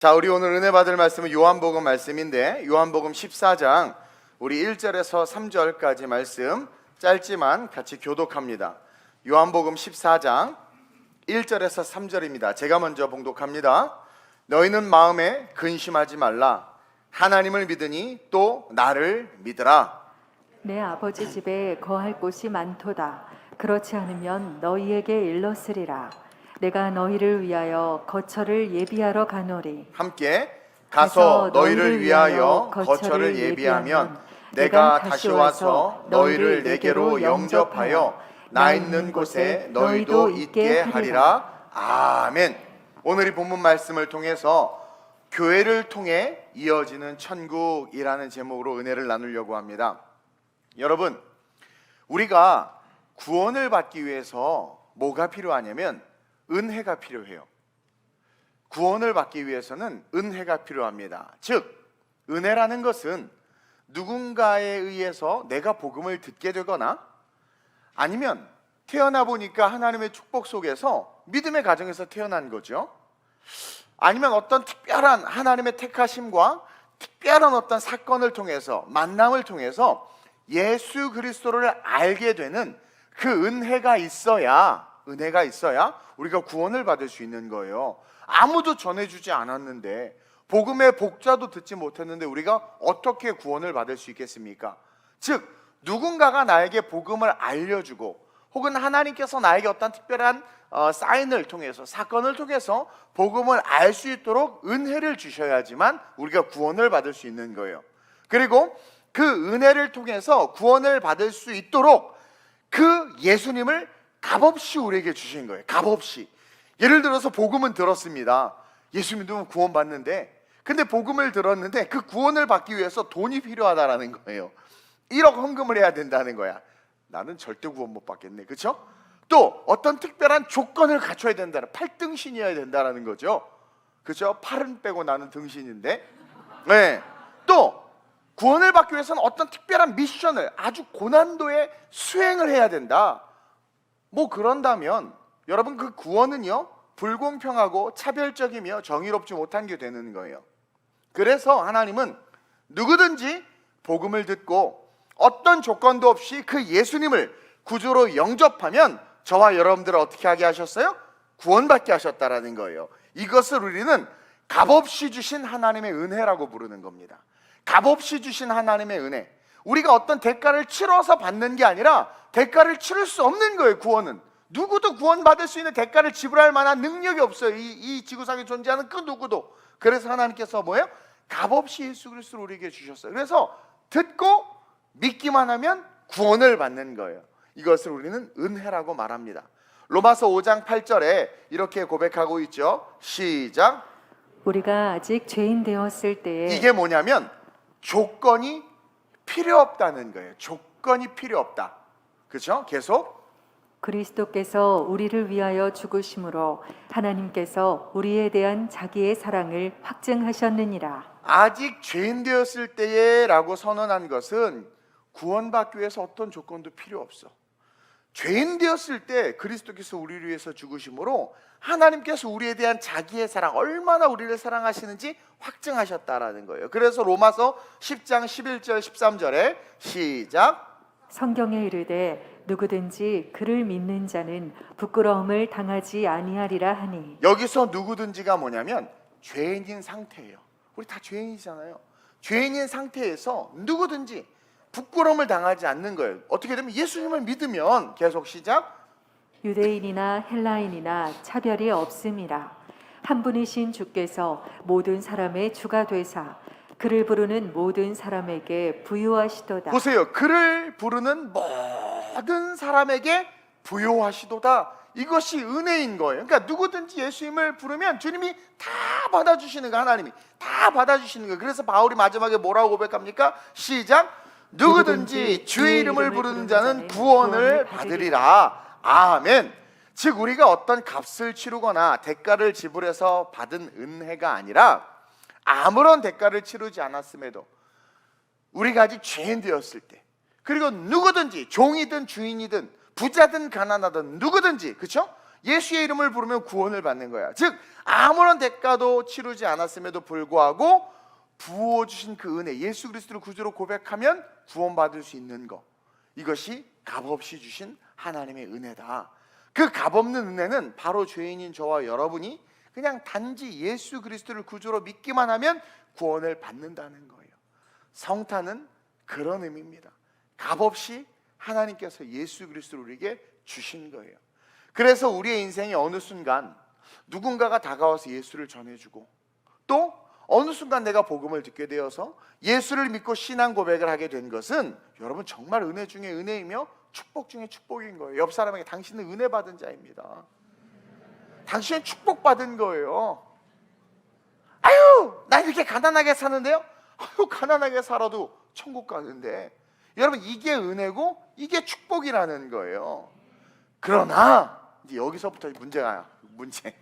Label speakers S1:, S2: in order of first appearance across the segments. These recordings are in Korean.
S1: 자, 우리 오늘 은혜 받을 말씀은 요한복음 말씀인데, 요한복음 14장 우리 1절에서 3절까지 말씀 짧지만 같이 교독합니다. 요한복음 14장 1절에서 3절입니다. 제가 먼저 봉독합니다. 너희는 마음에 근심하지 말라. 하나님을 믿으니 또 나를 믿으라.
S2: 내 아버지 집에 거할 곳이 많도다. 그렇지 않으면 너희에게 일렀으리라. 내가 너희를 위하여 거처를 예비하러 가노리.
S1: 함께 가서 너희를 위하여 거처를 예비하면 내가 다시 와서 너희를 내게로 영접하여 나 있는 곳에 너희도 있게 하리라. 아멘. 오늘 이 본문 말씀을 통해서 교회를 통해 이어지는 천국이라는 제목으로 은혜를 나누려고 합니다. 여러분, 우리가 구원을 받기 위해서 뭐가 필요하냐면 은혜가 필요해요. 구원을 받기 위해서는 은혜가 필요합니다. 즉, 은혜라는 것은 누군가에 의해서 내가 복음을 듣게 되거나 아니면 태어나 보니까 하나님의 축복 속에서 믿음의 가정에서 태어난 거죠. 아니면 어떤 특별한 하나님의 택하심과 특별한 어떤 사건을 통해서, 만남을 통해서 예수 그리스도를 알게 되는 그 은혜가 있어야 우리가 구원을 받을 수 있는 거예요. 아무도 전해주지 않았는데, 복음의 복자도 듣지 못했는데 우리가 어떻게 구원을 받을 수 있겠습니까? 즉, 누군가가 나에게 복음을 알려주고 혹은 하나님께서 나에게 어떤 특별한 사인을 통해서, 사건을 통해서 복음을 알 수 있도록 은혜를 주셔야지만 우리가 구원을 받을 수 있는 거예요. 그리고 그 은혜를 통해서 구원을 받을 수 있도록 그 예수님을 값없이 우리에게 주신 거예요. 값없이. 예를 들어서 복음은 들었습니다. 예수 믿으면 구원 받는데, 근데 복음을 들었는데 그 구원을 받기 위해서 돈이 필요하다라는 거예요. 1억 헌금을 해야 된다는 거야. 나는 절대 구원 못 받겠네. 그렇죠? 또 어떤 특별한 조건을 갖춰야 된다는, 팔등신이어야 된다는 거죠. 그렇죠? 팔은 빼고 나는 등신인데. 네. 또 구원을 받기 위해서는 어떤 특별한 미션을 아주 고난도의 수행을 해야 된다. 뭐 그런다면 여러분, 그 구원은요 불공평하고 차별적이며 정의롭지 못한 게 되는 거예요. 그래서 하나님은 누구든지 복음을 듣고 어떤 조건도 없이 그 예수님을 구주로 영접하면 저와 여러분들을 어떻게 하게 하셨어요? 구원받게 하셨다라는 거예요. 이것을 우리는 값없이 주신 하나님의 은혜라고 부르는 겁니다. 값없이 주신 하나님의 은혜. 우리가 어떤 대가를 치러서 받는 게 아니라 대가를 치를 수 없는 거예요. 구원은 누구도 구원받을 수 있는 대가를 지불할 만한 능력이 없어요. 이 지구상에 존재하는 그 누구도. 그래서 하나님께서 뭐예요? 값없이 예수 그리스도를 우리에게 주셨어요. 그래서 듣고 믿기만 하면 구원을 받는 거예요. 이것을 우리는 은혜라고 말합니다. 로마서 5장 8절에 이렇게 고백하고 있죠. 시작.
S2: 우리가 아직 죄인 되었을 때에.
S1: 이게 뭐냐면 조건이 필요 없다는 거예요. 조건이 필요 없다. 그렇죠? 계속.
S2: 그리스도께서 우리를 위하여 죽으심으로 하나님께서 우리에 대한 자기의 사랑을 확증하셨느니라.
S1: 아직 죄인 되었을 때에 라고 선언한 것은 구원받기 위해서 어떤 조건도 필요 없어. 죄인 되었을 때 그리스도께서 우리를 위해서 죽으심으로 하나님께서 우리에 대한 자기의 사랑, 얼마나 우리를 사랑하시는지 확증하셨다라는 거예요. 그래서 로마서 10장 11절 13절에 시작.
S2: 성경에 이르되 누구든지 그를 믿는 자는 부끄러움을 당하지 아니하리라 하니.
S1: 여기서 누구든지가 뭐냐면 죄인인 상태예요. 우리 다 죄인이잖아요. 죄인인 상태에서 누구든지 부끄러움을 당하지 않는 거예요. 어떻게 되면 예수님을 믿으면, 계속 시작.
S2: 유대인이나 헬라인이나 차별이 없음이라. 한 분이신 주께서 모든 사람의 주가 되사 그를 부르는 모든 사람에게 부유하시도다.
S1: 보세요. 그를 부르는 모든 사람에게 부요하시도다. 이것이 은혜인 거예요. 그러니까 누구든지 예수님을 부르면 주님이 다 받아주시는 거, 하나님이 다 받아주시는 거예요. 그래서 바울이 마지막에 뭐라고 고백합니까? 시작. 누구든지 주의 이름을 부르는 자는 구원을 받으리라. 아멘. 즉, 우리가 어떤 값을 치르거나 대가를 지불해서 받은 은혜가 아니라 아무런 대가를 치르지 않았음에도 우리가 아직 죄인 되었을 때, 그리고 누구든지 종이든 주인이든 부자든 가난하든 누구든지, 그렇죠? 예수의 이름을 부르면 구원을 받는 거야. 즉 아무런 대가도 치르지 않았음에도 불구하고 부어주신 그 은혜, 예수 그리스도를 구주로 고백하면 구원받을 수 있는 것, 이것이 값없이 주신 하나님의 은혜다. 그 값없는 은혜는 바로 죄인인 저와 여러분이 그냥 단지 예수 그리스도를 구주로 믿기만 하면 구원을 받는다는 거예요. 성탄은 그런 의미입니다. 값없이 하나님께서 예수 그리스도를 우리에게 주신 거예요. 그래서 우리의 인생이 어느 순간 누군가가 다가와서 예수를 전해주고, 또 어느 순간 내가 복음을 듣게 되어서 예수를 믿고 신앙 고백을 하게 된 것은 여러분 정말 은혜 중에 은혜이며 축복 중에 축복인 거예요. 옆 사람에게 당신은 은혜 받은 자입니다. 당신은 축복받은 거예요. 아유, 나 이렇게 가난하게 사는데요? 아유, 가난하게 살아도 천국 가는데. 여러분, 이게 은혜고 이게 축복이라는 거예요. 그러나 이제 여기서부터 문제.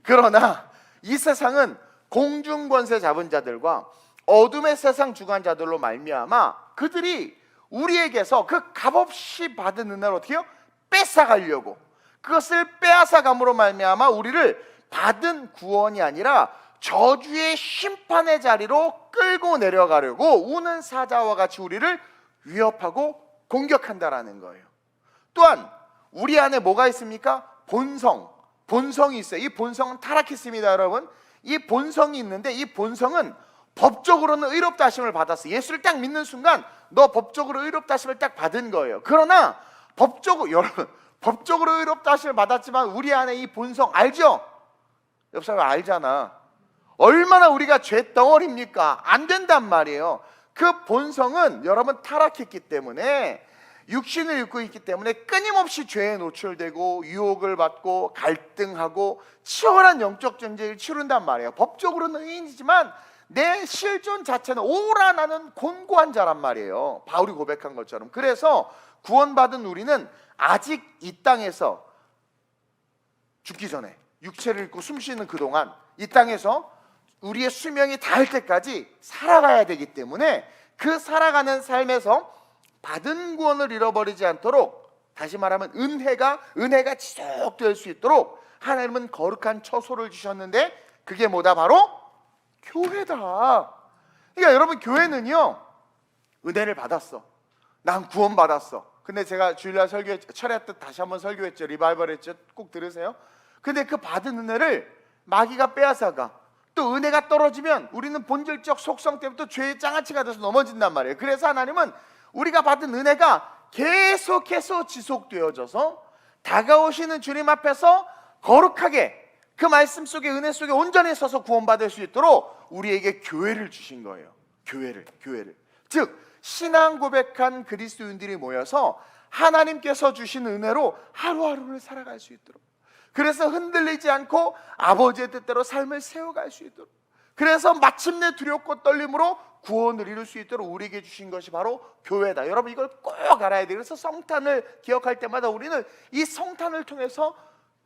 S1: 그러나 이 세상은 공중권세 잡은 자들과 어둠의 세상 주관자들로 말미암아 그들이 우리에게서 그 값없이 받은 은혜를 어떻게 해요? 뺏어가려고, 그것을 빼앗아감으로 말미암아 우리를 받은 구원이 아니라 저주의 심판의 자리로 끌고 내려가려고 우는 사자와 같이 우리를 위협하고 공격한다라는 거예요. 또한 우리 안에 뭐가 있습니까? 본성이 있어요. 이 본성은 타락했습니다, 여러분. 이 본성이 있는데 이 본성은 법적으로는 의롭다 하심을 받았어요. 예수를 딱 믿는 순간 너 법적으로 의롭다 하심을 딱 받은 거예요. 그러나 여러분, 법적으로 의롭다 하심을 받았지만 우리 안에 이 본성 알죠? 옆 사람 알잖아. 얼마나 우리가 죄 덩어리입니까? 안 된단 말이에요. 그 본성은 여러분 타락했기 때문에, 육신을 입고 있기 때문에 끊임없이 죄에 노출되고 유혹을 받고 갈등하고 치열한 영적 전쟁을 치른단 말이에요. 법적으로는 의인이지만 내 실존 자체는 오라 나는 곤고한 자란 말이에요. 바울이 고백한 것처럼. 그래서 구원받은 우리는 아직 이 땅에서 죽기 전에 육체를 입고 숨쉬는 그동안 이 땅에서 우리의 수명이 닿을 때까지 살아가야 되기 때문에 그 살아가는 삶에서 받은 구원을 잃어버리지 않도록, 다시 말하면 은혜가 지속될 수 있도록 하나님은 거룩한 처소를 주셨는데 그게 뭐다? 바로 교회다. 그러니까 여러분, 교회는요, 은혜를 받았어. 난 구원받았어. 근데 제가 주일날 철야 때 다시 한번 설교했죠. 리바이벌 했죠. 꼭 들으세요. 근데 그 받은 은혜를 마귀가 빼앗아가. 또 은혜가 떨어지면 우리는 본질적 속성 때문에 또 죄의 장아찌가 돼서 넘어진단 말이에요. 그래서 하나님은 우리가 받은 은혜가 계속해서 지속되어져서 다가오시는 주님 앞에서 거룩하게 그 말씀 속에, 은혜 속에 온전히 서서 구원받을 수 있도록 우리에게 교회를 주신 거예요. 교회를. 즉 신앙 고백한 그리스도인들이 모여서 하나님께서 주신 은혜로 하루하루를 살아갈 수 있도록, 그래서 흔들리지 않고 아버지의 뜻대로 삶을 세워갈 수 있도록, 그래서 마침내 두렵고 떨림으로 구원을 이룰 수 있도록 우리에게 주신 것이 바로 교회다. 여러분, 이걸 꼭 알아야 돼요. 그래서 성탄을 기억할 때마다 우리는 이 성탄을 통해서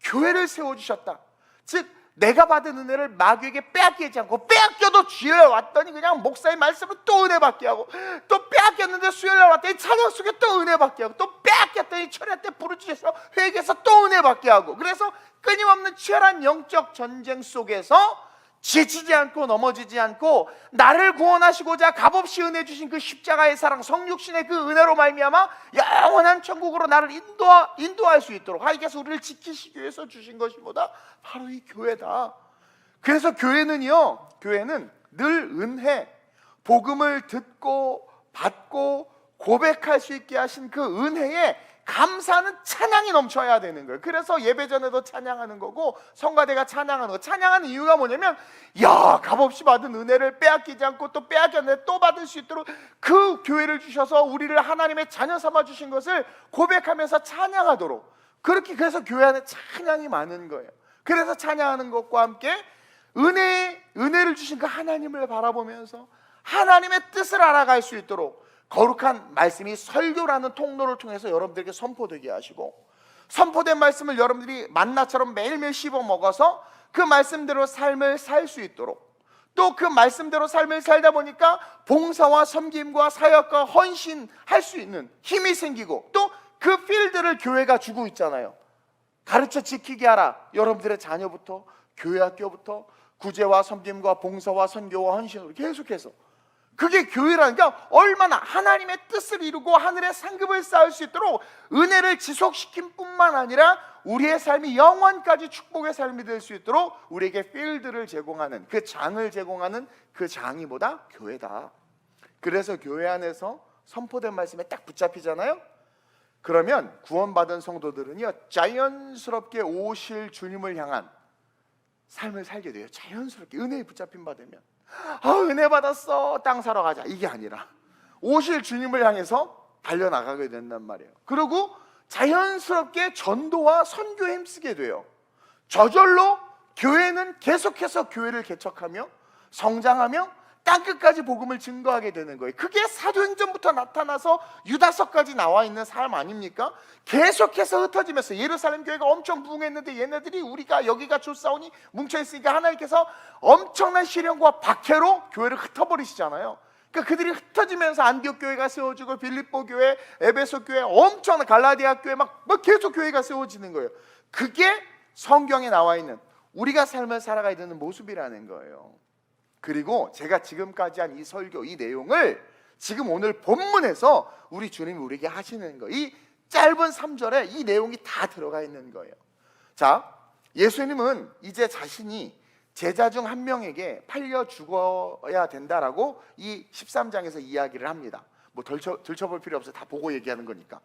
S1: 교회를 세워주셨다. 즉 내가 받은 은혜를 마귀에게 빼앗기지 않고, 빼앗겨도 주일날 왔더니 그냥 목사의 말씀으로 또 은혜 받게 하고, 또 빼앗겼는데 수요일날 왔더니 찬양 속에 또 은혜 받게 하고, 또 빼앗겼더니 철야 때 부르짖어서 회개해서 또 은혜 받게 하고, 그래서 끊임없는 치열한 영적 전쟁 속에서 지치지 않고 넘어지지 않고 나를 구원하시고자 값없이 은혜 주신 그 십자가의 사랑, 성육신의 그 은혜로 말미암아 영원한 천국으로 나를 인도할 수 있도록 하나님께서 우리를 지키시기 위해서 주신 것이 뭐다? 바로 이 교회다. 그래서 교회는 늘 은혜, 복음을 듣고 받고 고백할 수 있게 하신 그 은혜에 감사하는 찬양이 넘쳐야 되는 거예요. 그래서 예배 전에도 찬양하는 거고 성가대가 찬양하는 거. 찬양하는 이유가 뭐냐면, 야, 값없이 받은 은혜를 빼앗기지 않고 또 빼앗겼는데 또 받을 수 있도록 그 교회를 주셔서 우리를 하나님의 자녀 삼아 주신 것을 고백하면서 찬양하도록, 그렇게 그래서 교회 안에 찬양이 많은 거예요. 그래서 찬양하는 것과 함께 은혜를 주신 그 하나님을 바라보면서 하나님의 뜻을 알아갈 수 있도록 거룩한 말씀이 설교라는 통로를 통해서 여러분들에게 선포되게 하시고, 선포된 말씀을 여러분들이 만나처럼 매일매일 씹어 먹어서 그 말씀대로 삶을 살 수 있도록, 또 그 말씀대로 삶을 살다 보니까 봉사와 섬김과 사역과 헌신할 수 있는 힘이 생기고, 또 그 필드를 교회가 주고 있잖아요. 가르쳐 지키게 하라. 여러분들의 자녀부터, 교회 학교부터, 구제와 섬김과 봉사와 선교와 헌신으로 계속해서. 그게 교회라는 게 얼마나 하나님의 뜻을 이루고 하늘의 상급을 쌓을 수 있도록 은혜를 지속시킨 뿐만 아니라 우리의 삶이 영원까지 축복의 삶이 될 수 있도록 우리에게 필드를 제공하는, 그 장을 제공하는 그 장이 뭐다? 교회다. 그래서 교회 안에서 선포된 말씀에 딱 붙잡히잖아요. 그러면 구원받은 성도들은요, 자연스럽게 오실 주님을 향한 삶을 살게 돼요. 자연스럽게 은혜에 붙잡힌 바 되면, 은혜 받았어, 땅 사러 가자, 이게 아니라 오실 주님을 향해서 달려나가게 된단 말이에요. 그리고 자연스럽게 전도와 선교에 힘쓰게 돼요. 저절로 교회는 계속해서 교회를 개척하며 성장하며 땅끝까지 복음을 증거하게 되는 거예요. 그게 사도행전부터 나타나서 유다서까지 나와 있는 삶 아닙니까? 계속해서 흩어지면서 예루살렘 교회가 엄청 부흥했는데 얘네들이 우리가 여기가 좋사오니 뭉쳐있으니까 하나님께서 엄청난 시련과 박해로 교회를 흩어버리시잖아요. 그러니까 그들이 흩어지면서 안디옥 교회가 세워지고 빌립보 교회, 에베소 교회, 엄청난 갈라디아 교회 막 계속 교회가 세워지는 거예요. 그게 성경에 나와 있는 우리가 삶을 살아가야 되는 모습이라는 거예요. 그리고 제가 지금까지 한 이 설교, 이 내용을 지금 오늘 본문에서 우리 주님이 우리에게 하시는 거, 이 짧은 3절에 이 내용이 다 들어가 있는 거예요. 자, 예수님은 이제 자신이 제자 중 한 명에게 팔려 죽어야 된다라고 이 13장에서 이야기를 합니다. 뭐 들춰볼 필요 없어요. 다 보고 얘기하는 거니까.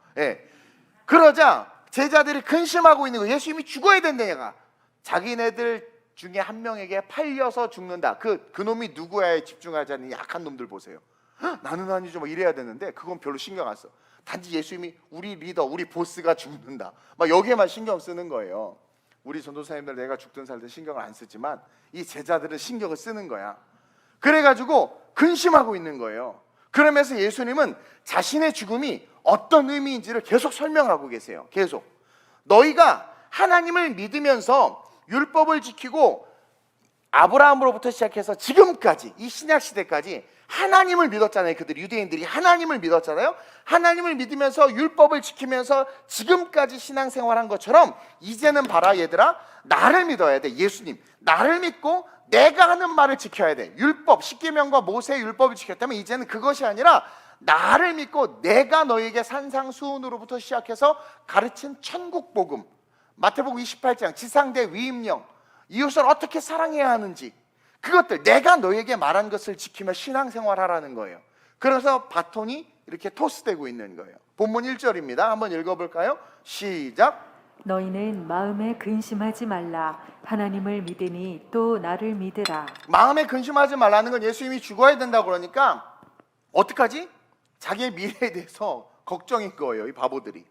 S1: 그러자 제자들이 근심하고 있는 거예요. 예수님이 죽어야 된다니까. 자기네들 중에 한 명에게 팔려서 죽는다. 그 놈이 누구야에 집중하자는 약한 놈들 보세요. 나는 아니죠. 뭐 이래야 되는데 그건 별로 신경 안 써. 단지 예수님이 우리 리더, 우리 보스가 죽는다. 막 여기에만 신경 쓰는 거예요. 우리 전도사님들 내가 죽든 살든 신경을 안 쓰지만 이 제자들은 신경을 쓰는 거야. 그래가지고 근심하고 있는 거예요. 그러면서 예수님은 자신의 죽음이 어떤 의미인지를 계속 설명하고 계세요. 계속 너희가 하나님을 믿으면서 율법을 지키고 아브라함으로부터 시작해서 지금까지 이 신약 시대까지 하나님을 믿었잖아요. 그들 유대인들이 하나님을 믿었잖아요. 하나님을 믿으면서 율법을 지키면서 지금까지 신앙생활한 것처럼 이제는 봐라 얘들아, 나를 믿어야 돼. 예수님 나를 믿고 내가 하는 말을 지켜야 돼. 율법, 십계명과 모세의 율법을 지켰다면 이제는 그것이 아니라 나를 믿고 내가 너에게 산상수훈으로부터 시작해서 가르친 천국 복음, 마태복음 28장 지상대 위임령, 이웃을 어떻게 사랑해야 하는지, 그것들 내가 너에게 말한 것을 지키며 신앙생활하라는 거예요. 그래서 바톤이 이렇게 토스되고 있는 거예요. 본문 1절입니다. 한번 읽어볼까요? 시작.
S2: 너희는 마음에 근심하지 말라. 하나님을 믿으니 또 나를 믿으라.
S1: 마음에 근심하지 말라는 건 예수님이 죽어야 된다고 그러니까 어떡하지? 자기의 미래에 대해서 걱정인 거예요. 이 바보들이.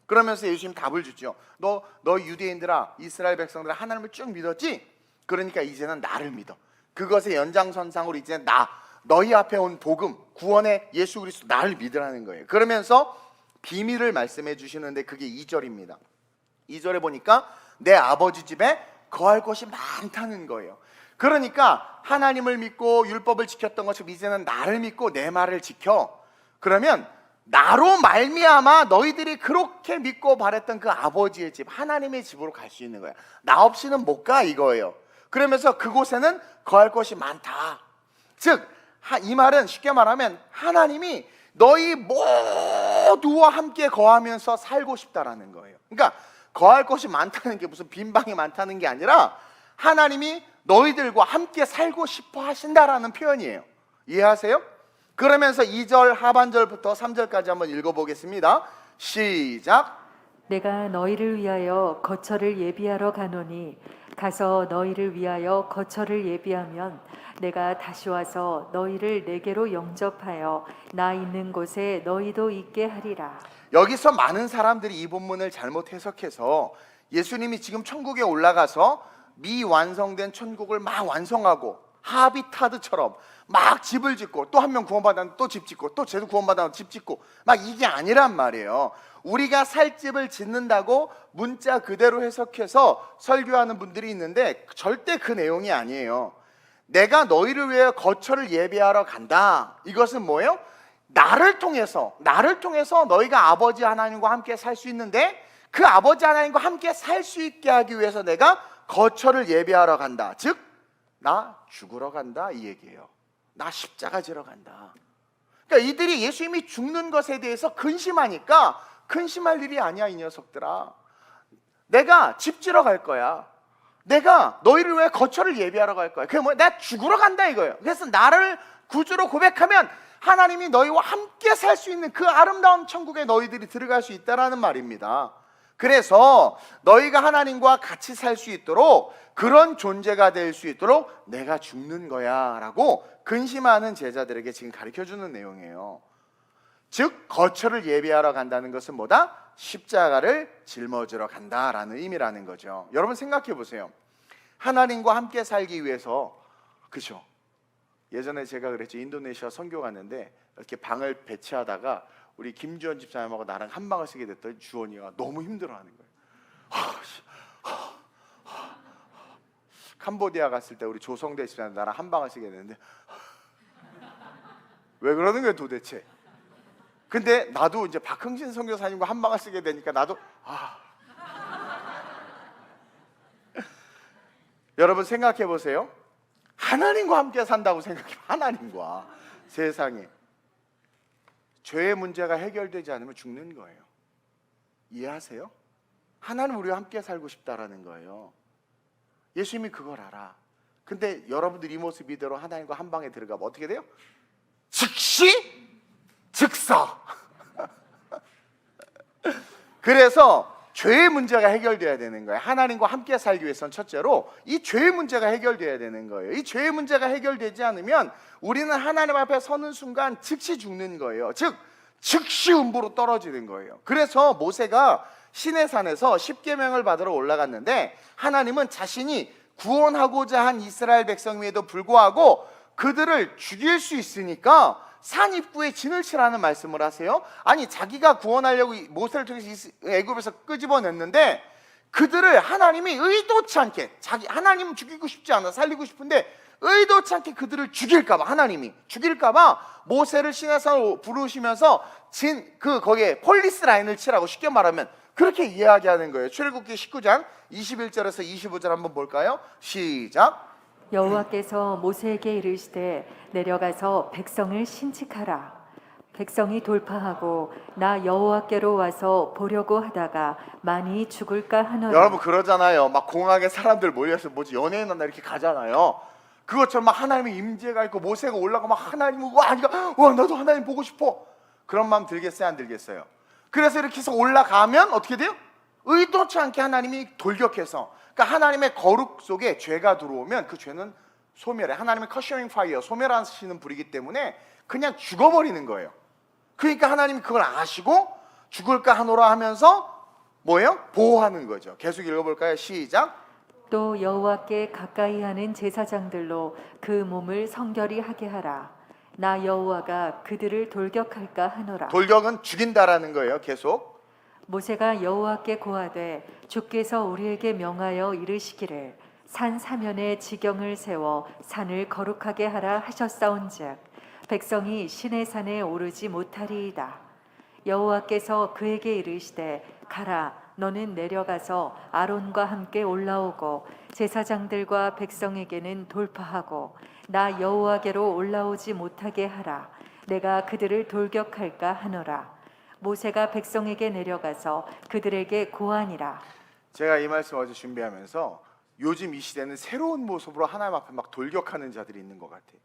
S1: 그러면서 예수님 답을 주죠. 너 유대인들아, 이스라엘 백성들아, 하나님을 쭉 믿었지? 그러니까 이제는 나를 믿어. 그것의 연장선상으로 이제 너희 앞에 온 복음, 구원의 예수 그리스도 나를 믿으라는 거예요. 그러면서 비밀을 말씀해 주시는데 그게 2절입니다. 2절에 보니까 내 아버지 집에 거할 곳이 많다는 거예요. 그러니까 하나님을 믿고 율법을 지켰던 것처럼 이제는 나를 믿고 내 말을 지켜. 그러면 나로 말미암아 너희들이 그렇게 믿고 바랬던 그 아버지의 집, 하나님의 집으로 갈 수 있는 거야. 나 없이는 못 가, 이거예요. 그러면서 그곳에는 거할 곳이 많다. 즉 이 말은 쉽게 말하면 하나님이 너희 모두와 함께 거하면서 살고 싶다라는 거예요. 그러니까 거할 곳이 많다는 게 무슨 빈방이 많다는 게 아니라 하나님이 너희들과 함께 살고 싶어 하신다라는 표현이에요. 이해하세요? 그러면서 2절 하반절부터 3절까지 한번 읽어보겠습니다. 시작.
S2: 내가 너희를 위하여 거처를 예비하러 가노니 가서 너희를 위하여 거처를 예비하면 내가 다시 와서 너희를 내게로 영접하여 나 있는 곳에 너희도 있게 하리라.
S1: 여기서 많은 사람들이 이 본문을 잘못 해석해서 예수님이 지금 천국에 올라가서 미완성된 천국을 막 완성하고 하비타드처럼 막 집을 짓고 또 한 명 구원받았는데 또 집 짓고 또 쟤도 구원받았는데 집 짓고 막 이게 아니란 말이에요. 우리가 살 집을 짓는다고 문자 그대로 해석해서 설교하는 분들이 있는데 절대 그 내용이 아니에요. 내가 너희를 위해 거처를 예비하러 간다. 이것은 뭐예요? 나를 통해서 너희가 아버지 하나님과 함께 살 수 있는데 그 아버지 하나님과 함께 살 수 있게 하기 위해서 내가 거처를 예비하러 간다. 즉, 나 죽으러 간다 이 얘기예요. 나 십자가 지러 간다. 그러니까 이들이 예수님이 죽는 것에 대해서 근심하니까 근심할 일이 아니야 이 녀석들아. 내가 집 지러 갈 거야. 내가 너희를 위해 거처를 예비하러 갈 거야. 그게 뭐야? 내가 죽으러 간다 이거예요. 그래서 나를 구주로 고백하면 하나님이 너희와 함께 살 수 있는 그 아름다운 천국에 너희들이 들어갈 수 있다라는 말입니다. 그래서 너희가 하나님과 같이 살 수 있도록 그런 존재가 될 수 있도록 내가 죽는 거야 라고 근심하는 제자들에게 지금 가르쳐주는 내용이에요. 즉 거처를 예비하러 간다는 것은 뭐다? 십자가를 짊어지러 간다라는 의미라는 거죠. 여러분 생각해 보세요. 하나님과 함께 살기 위해서, 그죠? 예전에 제가 그랬죠. 인도네시아 선교 갔는데 이렇게 방을 배치하다가 우리 김주원 집사님하고 나랑 한 방을 쓰게 됐더니 주원이가 너무 힘들어하는 거예요. 캄보디아 갔을 때 우리 조성대 집사님 나랑 한 방을 쓰게 됐는데 왜 그러는 거예요 도대체? 근데 나도 이제 박흥진 선교사님과 한 방을 쓰게 되니까 나도 여러분 생각해 보세요. 하나님과 함께 산다고 생각해. 하나님과 세상에 죄의 문제가 해결되지 않으면 죽는 거예요. 이해하세요? 하나님 우리와 함께 살고 싶다라는 거예요. 예수님이 그걸 알아. 근데 여러분들 이 모습 이대로 하나님과 한 방에 들어가면 어떻게 돼요? 즉시 즉사. 그래서 죄의 문제가 해결돼야 되는 거예요. 하나님과 함께 살기 위해서는 첫째로 이 죄의 문제가 해결돼야 되는 거예요. 이 죄의 문제가 해결되지 않으면 우리는 하나님 앞에 서는 순간 즉시 죽는 거예요. 즉 즉시 음부로 떨어지는 거예요. 그래서 모세가 시내산에서 십계명을 받으러 올라갔는데 하나님은 자신이 구원하고자 한 이스라엘 백성임에도 불구하고 그들을 죽일 수 있으니까 산 입구에 진을 치라는 말씀을 하세요. 아니 자기가 구원하려고 모세를 통해서 애굽에서 끄집어냈는데 그들을 하나님이 의도치 않게 하나님은 죽이고 싶지 않아 살리고 싶은데 의도치 않게 그들을 죽일까봐 하나님이 죽일까봐 모세를 시내산으로 부르시면서 거기에 폴리스 라인을 치라고 쉽게 말하면 그렇게 이야기하는 거예요. 출애굽기 19장 21절에서 25절 한번 볼까요? 시작.
S2: 여호와께서 모세에게 이르시되 내려가서 백성을 신칙하라. 백성이 돌파하고 나 여호와께로 와서 보려고 하다가 많이 죽을까 하노라.
S1: 여러분 그러잖아요. 막 공항에 사람들 모여서 뭐지 연예인 만나 이렇게 가잖아요. 그것처럼 막 하나님의 임재가 있고 모세가 올라가 막 하나님 와 나도 하나님 보고 싶어. 그런 마음 들겠어요 안 들겠어요? 그래서 이렇게 해서 올라가면 어떻게 돼요? 의도치 않게 하나님이 돌격해서 그러니까 하나님의 거룩 속에 죄가 들어오면 그 죄는 소멸해. 하나님의 커셔링 파이어 소멸하시는 불이기 때문에 그냥 죽어버리는 거예요. 그러니까 하나님이 그걸 아시고 죽을까 하노라 하면서 뭐예요? 보호하는 거죠. 계속 읽어볼까요? 시작.
S2: 또 여호와께 가까이 하는 제사장들로 그 몸을 성결히 하게 하라. 나 여호와가 그들을 돌격할까 하노라.
S1: 돌격은 죽인다라는 거예요. 계속.
S2: 모세가 여호와께 고하되 주께서 우리에게 명하여 이르시기를 산 사면에 지경을 세워 산을 거룩하게 하라 하셨사온즉 백성이 시내 산에 오르지 못하리이다. 여호와께서 그에게 이르시되 가라 너는 내려가서 아론과 함께 올라오고 제사장들과 백성에게는 돌파하고 나 여호와께로 올라오지 못하게 하라. 내가 그들을 돌격할까 하노라. 모세가 백성에게 내려가서 그들에게 고하니라.
S1: 제가 이 말씀 어제 준비하면서 요즘 이 시대는 새로운 모습으로 하나님 앞에 막 돌격하는 자들이 있는 것 같아요.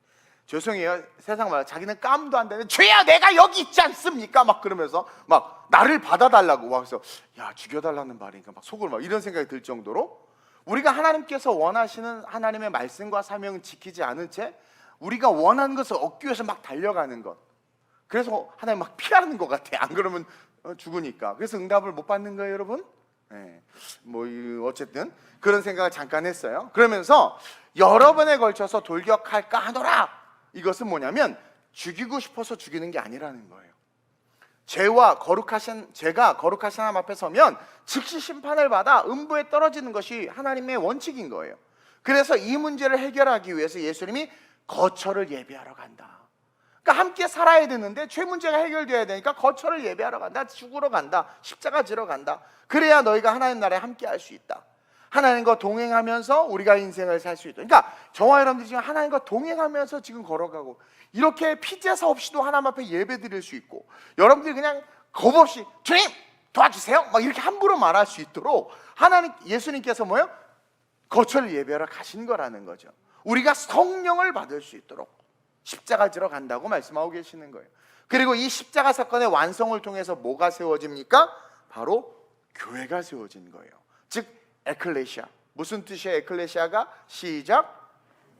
S1: 죄송해요. 세상 말 자기는 깜도 안 되는 죄야 내가 여기 있지 않습니까? 막 그러면서 막 나를 받아달라고 막 그래서 야 죽여달라는 말이니까 막 속으로 막 이런 생각이 들 정도로 우리가 하나님께서 원하시는 하나님의 말씀과 사명을 지키지 않은 채 우리가 원하는 것을 얻기 위해서 막 달려가는 것. 그래서 하나님 막 피하는 것 같아. 안 그러면 죽으니까. 그래서 응답을 못 받는 거예요, 여러분. 네. 뭐 어쨌든 그런 생각을 잠깐 했어요. 그러면서 여러 번에 걸쳐서 돌격할까 하노라. 이것은 뭐냐면 죽이고 싶어서 죽이는 게 아니라는 거예요. 죄가 거룩하신 하나님 앞에 서면 즉시 심판을 받아 음부에 떨어지는 것이 하나님의 원칙인 거예요. 그래서 이 문제를 해결하기 위해서 예수님이 거처를 예비하러 간다. 그러니까 함께 살아야 되는데 죄 문제가 해결돼야 되니까 거처를 예배하러 간다, 죽으러 간다, 십자가 지러 간다. 그래야 너희가 하나님 나라에 함께 할 수 있다. 하나님과 동행하면서 우리가 인생을 살 수 있다. 그러니까 저와 여러분들이 지금 하나님과 동행하면서 지금 걸어가고 이렇게 피제사 없이도 하나님 앞에 예배 드릴 수 있고, 여러분들이 그냥 겁 없이 주님 도와주세요 막 이렇게 함부로 말할 수 있도록 하나님, 예수님께서 뭐예요? 거처를 예배하러 가신 거라는 거죠. 우리가 성령을 받을 수 있도록 십자가 지러 간다고 말씀하고 계시는 거예요. 그리고 이 십자가 사건의 완성을 통해서 뭐가 세워집니까? 바로 교회가 세워진 거예요. 즉 에클레시아. 무슨 뜻이에요? 에클레시아가? 시작.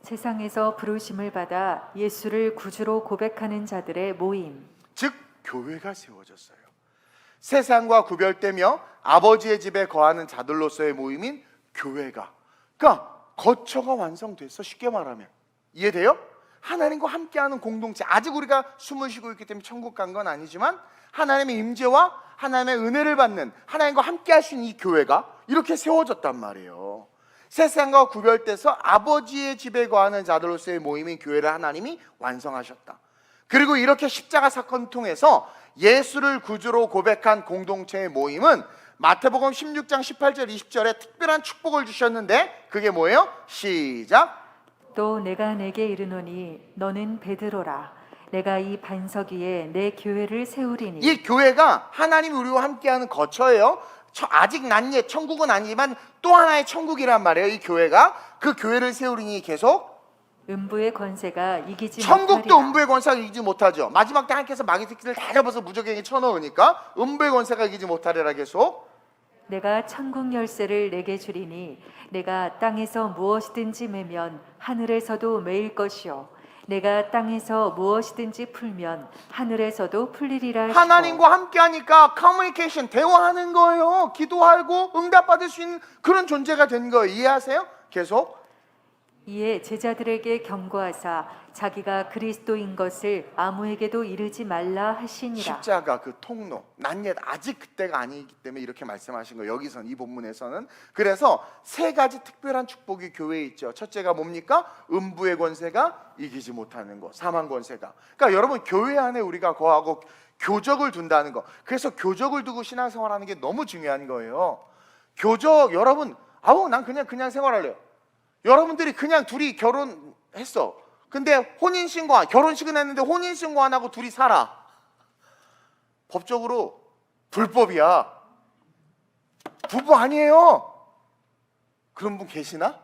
S2: 세상에서 부르심을 받아 예수를 구주로 고백하는 자들의 모임.
S1: 즉 교회가 세워졌어요. 세상과 구별되며 아버지의 집에 거하는 자들로서의 모임인 교회가, 그러니까 거처가 완성됐어. 쉽게 말하면 이해돼요? 하나님과 함께하는 공동체. 아직 우리가 숨을 쉬고 있기 때문에 천국 간 건 아니지만 하나님의 임재와 하나님의 은혜를 받는, 하나님과 함께할 수 있는 이 교회가 이렇게 세워졌단 말이에요. 세상과 구별돼서 아버지의 집에 거하는 자들로서의 모임인 교회를 하나님이 완성하셨다. 그리고 이렇게 십자가 사건을 통해서 예수를 구주로 고백한 공동체의 모임은 마태복음 16장 18절 20절에 특별한 축복을 주셨는데 그게 뭐예요? 시작.
S2: 또 내가 내게 이르노니 너는 베드로라. 내가 이 반석 위에 내 교회를 세우리니.
S1: 이 교회가 하나님이 우리와 함께하는 거처예요. 아직 난 옛 천국은 아니지만 또 하나의 천국이란 말이에요. 이 교회가 그 교회를 세우리니 계속
S2: 음부의 권세가 이기지
S1: 천국도
S2: 못하리라.
S1: 음부의 권세가 이기지 못하죠. 마지막 때 하나님께서 마귀 새끼를 다 잡아서 무적행에 쳐넣으니까 음부의 권세가 이기지 못하리라. 계속
S2: 내가 천국 열쇠를 내게 주리니 내가 땅에서 무엇이든지 매면 하늘에서도 매일 것이요 내가 땅에서 무엇이든지 풀면 하늘에서도 풀리리라 하시고.
S1: 하나님과 함께하니까 커뮤니케이션, 대화하는 거예요. 기도하고 응답받을 수 있는 그런 존재가 된 거예요. 이해하세요? 계속
S2: 이에 제자들에게 경고하사 자기가 그리스도인 것을 아무에게도 이르지 말라 하시니라.
S1: 십자가 그 통로, 난옛 아직 그때가 아니기 때문에 이렇게 말씀하신 거예요. 여기서는, 이 본문에서는. 그래서 세 가지 특별한 축복이 교회에 있죠. 첫째가 뭡니까? 음부의 권세가 이기지 못하는 것, 사망 권세가. 그러니까 여러분, 교회 안에 우리가 거하고 교적을 둔다는 거. 그래서 교적을 두고 신앙생활하는 게 너무 중요한 거예요. 교적, 여러분, 난 그냥 생활할래요. 여러분들이 그냥 둘이 결혼했어. 근데 혼인신고, 결혼식은 했는데 혼인신고 안 하고 둘이 살아. 법적으로 불법이야. 부부 아니에요. 그런 분 계시나?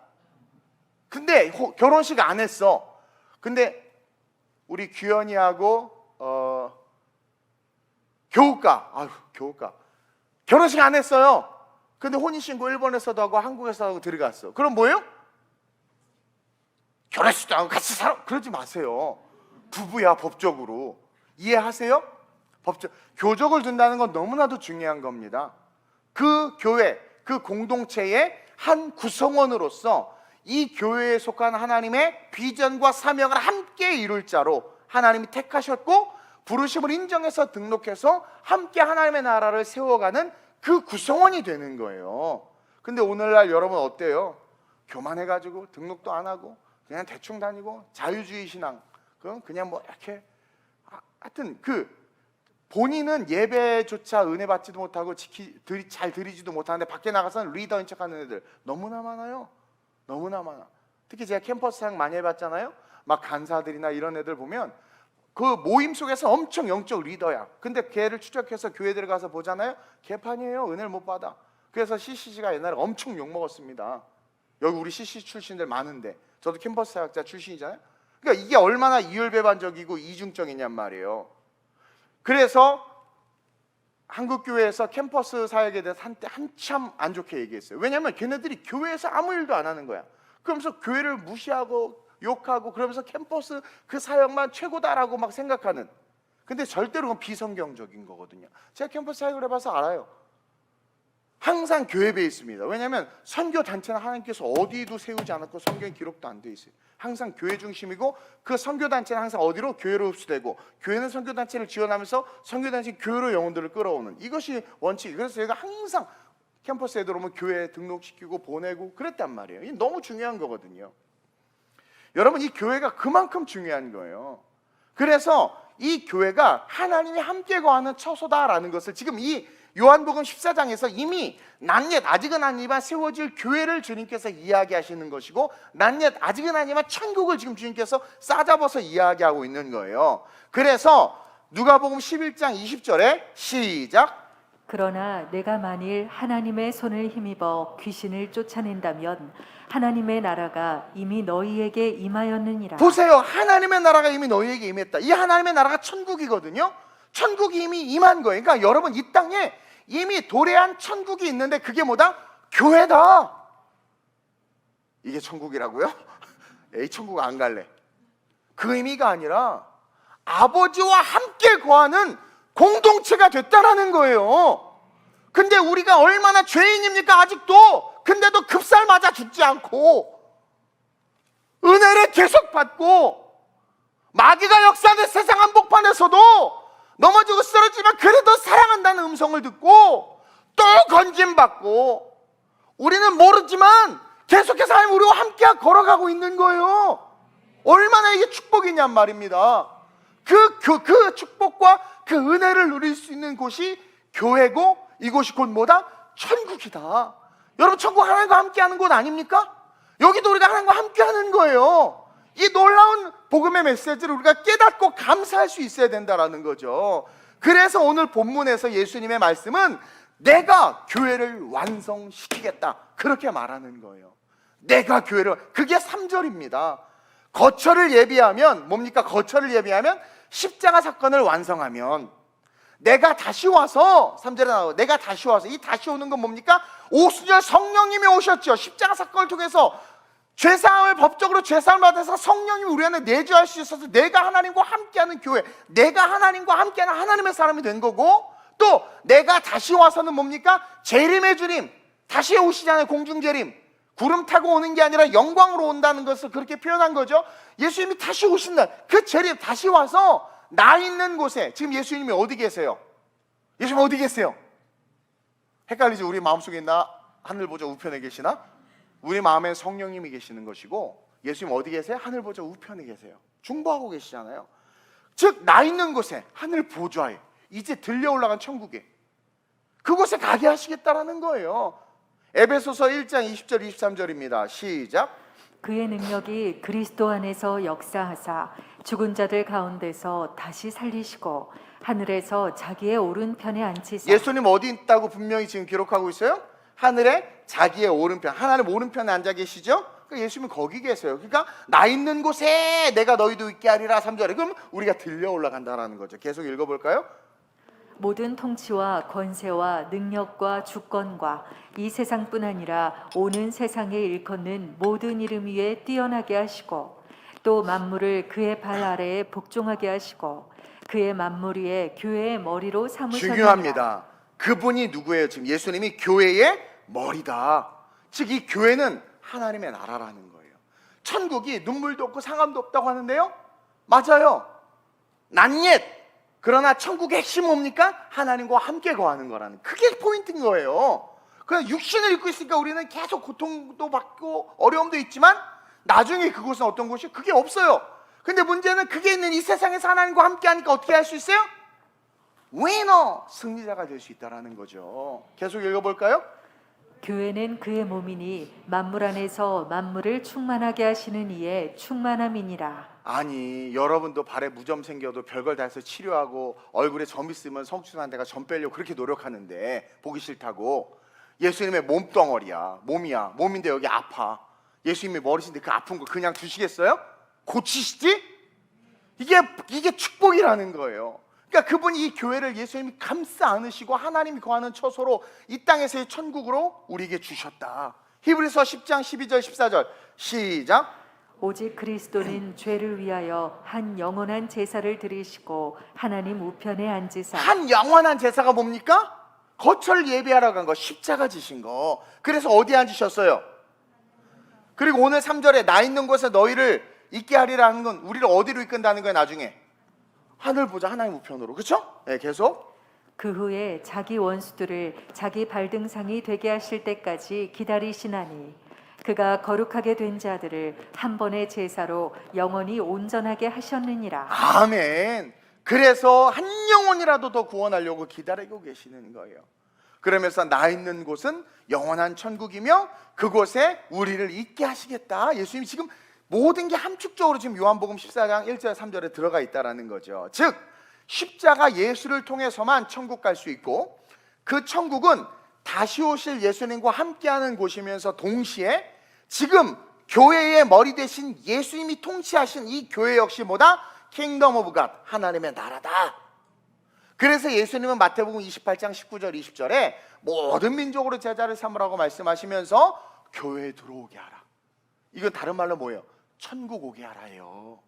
S1: 근데 결혼식 안 했어. 근데 우리 규현이하고 교우가 결혼식 안 했어요. 근데 혼인신고 일본에서도 하고 한국에서도 하고 들어갔어. 그럼 뭐예요? 결혼식도 하고 같이 살아. 그러지 마세요. 부부야, 법적으로. 이해하세요? 교적을 둔다는 건 너무나도 중요한 겁니다. 그 교회, 그 공동체의 한 구성원으로서 이 교회에 속한 하나님의 비전과 사명을 함께 이룰 자로 하나님이 택하셨고 부르심을 인정해서 등록해서 함께 하나님의 나라를 세워가는 그 구성원이 되는 거예요. 근데 오늘날 여러분 어때요? 교만해가지고 등록도 안 하고 그냥 대충 다니고 자유주의 신앙, 그냥 뭐 이렇게 하여튼 본인은 예배조차 은혜 받지도 못하고 잘 드리지도 못하는데 밖에 나가서는 리더인 척하는 애들 너무나 많아요. 너무나 많아. 특히 제가 캠퍼스 사역 많이 해봤잖아요. 막 간사들이나 이런 애들 보면 그 모임 속에서 엄청 영적 리더야. 근데 걔를 추적해서 교회 들어가서 보잖아요. 개판이에요. 은혜를 못 받아. 그래서 CCC가 옛날에 엄청 욕먹었습니다. 여기 우리 CC 출신들 많은데 저도 캠퍼스 사역자 출신이잖아요. 그러니까 이게 얼마나 이율배반적이고 이중적이냔 말이에요. 그래서 한국교회에서 캠퍼스 사역에 대해서 한때 한참 안 좋게 얘기했어요. 왜냐하면 걔네들이 교회에서 아무 일도 안 하는 거야. 그러면서 교회를 무시하고 욕하고 그러면서 캠퍼스 그 사역만 최고다라고 막 생각하는. 근데 절대로 그건 비성경적인 거거든요. 제가 캠퍼스 사역을 해봐서 알아요. 항상 교회 베이스입니다. 왜냐하면 선교 단체는 하나님께서 어디도 세우지 않았고 성경에 기록도 안 돼 있어요. 항상 교회 중심이고 그 선교 단체는 항상 어디로? 교회로 흡수되고 교회는 선교 단체를 지원하면서 선교 단체 교회로 영혼들을 끌어오는 이것이 원칙이에요. 그래서 저희가 항상 캠퍼스 애들 오면 교회에 등록시키고 보내고 그랬단 말이에요. 이게 너무 중요한 거거든요. 여러분, 이 교회가 그만큼 중요한 거예요. 그래서 이 교회가 하나님이 함께 거하는 처소다라는 것을 지금 이 요한복음 14장에서 이미 낫옛 아직은 아니지만 세워질 교회를 주님께서 이야기하시는 것이고, 낫옛 아직은 아니지만 천국을 지금 주님께서 싸잡아서 이야기하고 있는 거예요. 그래서 누가복음 11장 20절에 시작.
S2: 그러나 내가 만일 하나님의 손을 힘입어 귀신을 쫓아낸다면 하나님의 나라가 이미 너희에게 임하였느니라.
S1: 보세요. 하나님의 나라가 이미 너희에게 임했다. 이 하나님의 나라가 천국이거든요. 천국이 이미 임한 거예요. 그러니까 여러분, 이 땅에 이미 도래한 천국이 있는데 그게 뭐다? 교회다. 이게 천국이라고요? 에이, 천국 안 갈래. 그 의미가 아니라 아버지와 함께 거하는 공동체가 됐다라는 거예요. 근데 우리가 얼마나 죄인입니까? 아직도. 근데도 급살 맞아 죽지 않고 은혜를 계속 받고, 마귀가 역사하는 세상 한복판에서도 넘어지고 쓰러지면 그래도 사랑한다는 음성을 듣고 또 건짐받고, 우리는 모르지만 계속해서 하나님 우리와 함께 걸어가고 있는 거예요. 얼마나 이게 축복이냔 말입니다. 그 축복과 그 은혜를 누릴 수 있는 곳이 교회고, 이곳이 곧 뭐다? 천국이다. 여러분, 천국 하나님과 함께 하는 곳 아닙니까? 여기도 우리가 하나님과 함께 하는 거예요. 이 놀라운 복음의 메시지를 우리가 깨닫고 감사할 수 있어야 된다라는 거죠. 그래서 오늘 본문에서 예수님의 말씀은 내가 교회를 완성시키겠다, 그렇게 말하는 거예요. 내가 교회를, 그게 3절입니다. 거처를 예비하면 뭡니까? 거처를 예비하면 십자가 사건을 완성하면 내가 다시 와서, 3절에 나오고 내가 다시 와서, 이 다시 오는 건 뭡니까? 오순절 성령님이 오셨죠. 십자가 사건을 통해서 죄사함을, 법적으로 죄사함을 받아서 성령님이 우리 안에 내주할 수 있어서 내가 하나님과 함께하는 교회, 내가 하나님과 함께하는 하나님의 사람이 된 거고, 또 내가 다시 와서는 뭡니까? 재림의 주님, 다시 오시잖아요. 공중재림, 구름 타고 오는 게 아니라 영광으로 온다는 것을 그렇게 표현한 거죠. 예수님이 다시 오신 날, 그 재림, 다시 와서 나 있는 곳에, 지금 예수님이 어디 계세요? 예수님 어디 계세요? 헷갈리죠? 우리 마음속에 있나? 하늘 보좌 우편에 계시나? 우리 마음엔 성령님이 계시는 것이고, 예수님 어디 계세요? 하늘 보좌 우편에 계세요. 중보하고 계시잖아요. 즉, 나 있는 곳에, 하늘 보좌에, 이제 들려 올라간 천국에, 그곳에 가게 하시겠다라는 거예요. 에베소서 1장 20절 23절입니다. 시작.
S2: 그의 능력이 그리스도 안에서 역사하사 죽은 자들 가운데서 다시 살리시고 하늘에서 자기의 오른편에 앉히사.
S1: 예수님 어디 있다고 분명히 지금 기록하고 있어요? 하늘에 자기의 오른편, 하나님 오른편에 앉아 계시죠? 그러니까 예수님은 거기 계세요. 그러니까 나 있는 곳에 내가 너희도 있게 하리라. 3절에. 그럼 우리가 들려 올라간다라는 거죠. 계속 읽어볼까요?
S2: 모든 통치와 권세와 능력과 주권과 이 세상뿐 아니라 오는 세상에 일컫는 모든 이름 위에 뛰어나게 하시고, 또 만물을 그의 발 아래에 복종하게 하시고 그의 만물 위에 교회의 머리로 삼으셨느니라.
S1: 중요합니다. 그분이 누구예요? 지금 예수님이 교회의 머리다. 즉, 이 교회는 하나님의 나라라는 거예요. 천국이 눈물도 없고 상함도 없다고 하는데요, 맞아요. 낫옛. 그러나 천국의 핵심 뭡니까? 하나님과 함께 거하는 거라는, 그게 포인트인 거예요. 그냥 육신을 입고 있으니까 우리는 계속 고통도 받고 어려움도 있지만 나중에 그곳은 어떤 곳이? 그게 없어요. 근데 문제는 그게 있는 이 세상에서 하나님과 함께 하니까 어떻게 할 수 있어요? 위너, 승리자가 될 수 있다는 거죠. 계속 읽어볼까요?
S2: 교회는 그의 몸이니 만물 안에서 만물을 충만하게 하시는 이의 충만함이니라.
S1: 아니, 여러분도 발에 무점 생겨도 별걸 다 해서 치료하고, 얼굴에 점 있으면 성춘한 데가 점 빼려고 그렇게 노력하는데 보기 싫다고. 예수님의 몸덩어리야, 몸이야. 몸인데 여기 아파. 예수님이 머리신데 그 아픈 거 그냥 두시겠어요? 고치시지? 이게 축복이라는 거예요. 그러니까 그분이 이 교회를, 예수님이 감싸 안으시고 하나님이 거하는 처소로, 이 땅에서의 천국으로 우리에게 주셨다. 히브리서 10장 12절 14절 시작.
S2: 오직 그리스도는 죄를 위하여 한 영원한 제사를 드리시고 하나님 우편에 앉으사.
S1: 한 영원한 제사가 뭡니까? 거처를 예비하러 간 거, 십자가 지신 거. 그래서 어디에 앉으셨어요? 그리고 오늘 3절에 나 있는 곳에 너희를 있게 하리라는 건 우리를 어디로 이끈다는 거예요? 나중에 하늘 보자, 하나님 우편으로. 그렇죠? 네, 계속.
S2: 그 후에 자기 원수들을 자기 발등상이 되게 하실 때까지 기다리시나니 그가 거룩하게 된 자들을 한 번의 제사로 영원히 온전하게 하셨느니라.
S1: 아멘. 그래서 한 영혼이라도 더 구원하려고 기다리고 계시는 거예요. 그러면서 나 있는 곳은 영원한 천국이며 그곳에 우리를 있게 하시겠다. 예수님이 지금 모든 게 함축적으로 지금 요한복음 14장 1절 3절에 들어가 있다라는 거죠. 즉 십자가 예수를 통해서만 천국 갈 수 있고, 그 천국은 다시 오실 예수님과 함께하는 곳이면서 동시에 지금 교회의 머리 대신 예수님이 통치하신 이 교회 역시 뭐다? 킹덤 오브 갓, 하나님의 나라다. 그래서 예수님은 마태복음 28장 19절 20절에 모든 민족으로 제자를 삼으라고 말씀하시면서 교회에 들어오게 하라. 이건 다른 말로 뭐예요? 천국 오게 하라예요.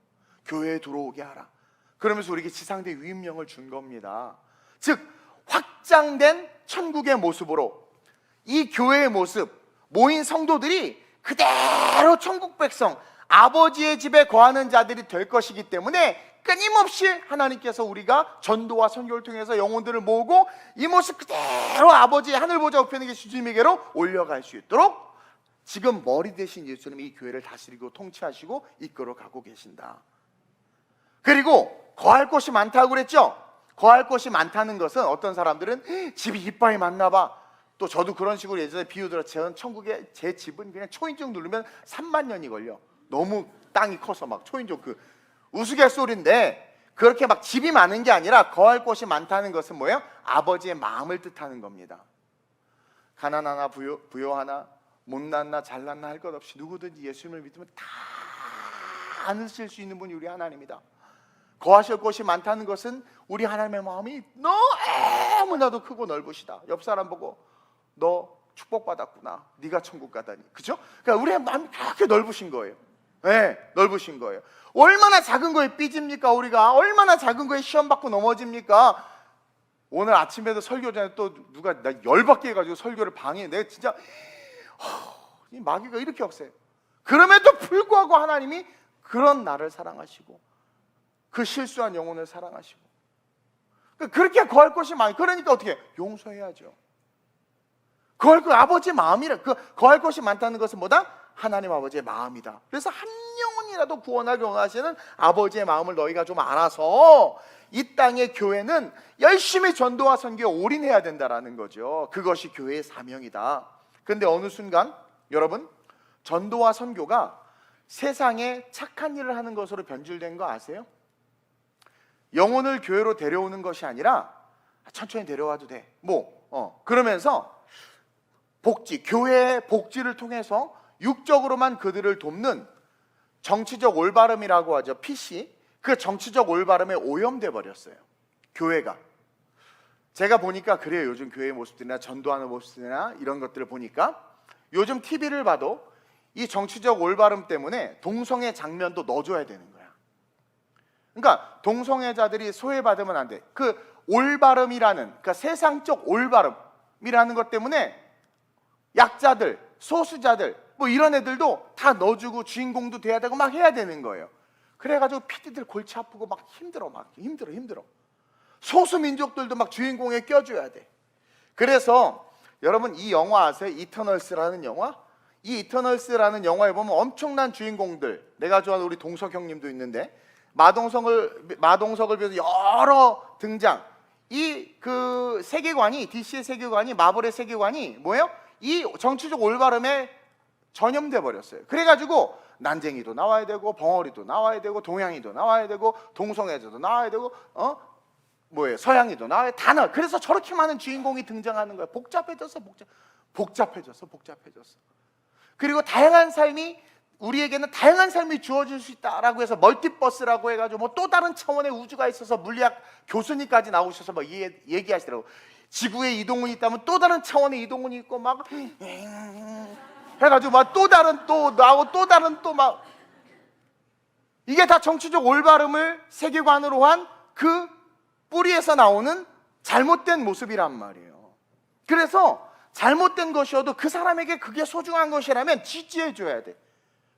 S1: 교회에 들어오게 하라. 그러면서 우리에게 지상대 위임령을 준 겁니다. 즉 확장된 천국의 모습으로 이 교회의 모습, 모인 성도들이 그대로 천국 백성, 아버지의 집에 거하는 자들이 될 것이기 때문에 끊임없이 하나님께서 우리가 전도와 선교를 통해서 영혼들을 모으고 이 모습 그대로 아버지의 하늘 보좌 우편에 계신 주님에게로 올려갈 수 있도록 지금 머리 대신 예수님이 이 교회를 다스리고 통치하시고 이끌어 가고 계신다. 그리고 거할 곳이 많다고 그랬죠? 거할 곳이 많다는 것은 어떤 사람들은 집이 이빨이 많나 봐. 또 저도 그런 식으로 예전에 비유 들었죠. 천국에 제 집은 그냥 초인종 누르면 3만 년이 걸려. 너무 땅이 커서 막 초인종 그 우스갯소리인데, 그렇게 막 집이 많은 게 아니라 거할 곳이 많다는 것은 뭐예요? 아버지의 마음을 뜻하는 겁니다. 가난하나 부요하나 못났나 잘났나 할 것 없이 누구든지 예수님을 믿으면 다 안으실 수 있는 분이 우리 하나님이다. 거하실 곳이 많다는 것은 우리 하나님의 마음이 너무나도 크고 넓으시다. 옆 사람 보고 너 축복받았구나, 네가 천국 가다니. 그죠? 그러니까 우리의 마음이 그렇게 넓으신 거예요. 네, 넓으신 거예요. 얼마나 작은 거에 삐집니까? 우리가 얼마나 작은 거에 시험 받고 넘어집니까? 오늘 아침에도 설교 전에 또 누가 나 열받게 해가지고 설교를 방해. 내가 진짜 이 마귀가 이렇게 억세요. 그럼에도 불구하고 하나님이 그런 나를 사랑하시고 그 실수한 영혼을 사랑하시고 그렇게 거할 것이 많이. 그러니까 어떻게 용서해야죠. 거할 것, 아버지의 마음이라. 거할 것이 많다는 것은 뭐다? 하나님 아버지의 마음이다. 그래서 한 영혼이라도 구원하기 원하시는 아버지의 마음을 너희가 좀 알아서 이 땅의 교회는 열심히 전도와 선교에 올인해야 된다라는 거죠. 그것이 교회의 사명이다. 그런데 어느 순간 여러분, 전도와 선교가 세상에 착한 일을 하는 것으로 변질된 거 아세요? 영혼을 교회로 데려오는 것이 아니라 천천히 데려와도 돼. 그러면서 복지, 교회의 복지를 통해서 육적으로만 그들을 돕는 정치적 올바름이라고 하죠. PC. 그 정치적 올바름에 오염돼 버렸어요. 교회가. 제가 보니까 그래요. 요즘 교회의 모습들이나 전도하는 모습들이나 이런 것들을 보니까 요즘 TV를 봐도 이 정치적 올바름 때문에 동성애 장면도 넣어줘야 되는 거야. 그러니까 동성애자들이 소외받으면 안 돼. 그 올바름이라는, 그러니까 세상적 올바름이라는 것 때문에 약자들, 소수자들 이런 애들도 다 넣어주고 주인공도 돼야 되고 막 해야 되는 거예요. 그래가지고 PD들 골치 아프고 막 힘들어. 소수민족들도 막 주인공에 껴줘야 돼. 그래서 여러분 이 영화 아세요? 이터널스라는 영화? 이 이터널스라는 영화에 보면 엄청난 주인공들, 내가 좋아하는 우리 동석 형님도 있는데 마동석을 비해서 여러 등장. 이 그 세계관이, DC의 세계관이, 마블의 세계관이 뭐예요? 이 정치적 올바름에 전염돼 버렸어요. 그래가지고 난쟁이도 나와야 되고 벙어리도 나와야 되고 동양이도 나와야 되고 동성애자도 나와야 되고 서양이도 나와야 다 나와. 그래서 저렇게 많은 주인공이 등장하는 거야. 복잡해졌어. 그리고 다양한 삶이, 우리에게는 다양한 삶이 주어질 수 있다라고 해서 멀티버스라고 해가지고 또 다른 차원의 우주가 있어서 물리학 교수님까지 나오셔서 얘기하시더라고. 지구에 이동운이 있다면 또 다른 차원의 이동운이 있고 막 해가지고 또 다른 또 나오고 또 다른 또 막, 이게 다 정치적 올바름을 세계관으로 한 그 뿌리에서 나오는 잘못된 모습이란 말이에요. 그래서 잘못된 것이어도 그 사람에게 그게 소중한 것이라면 지지해줘야 돼.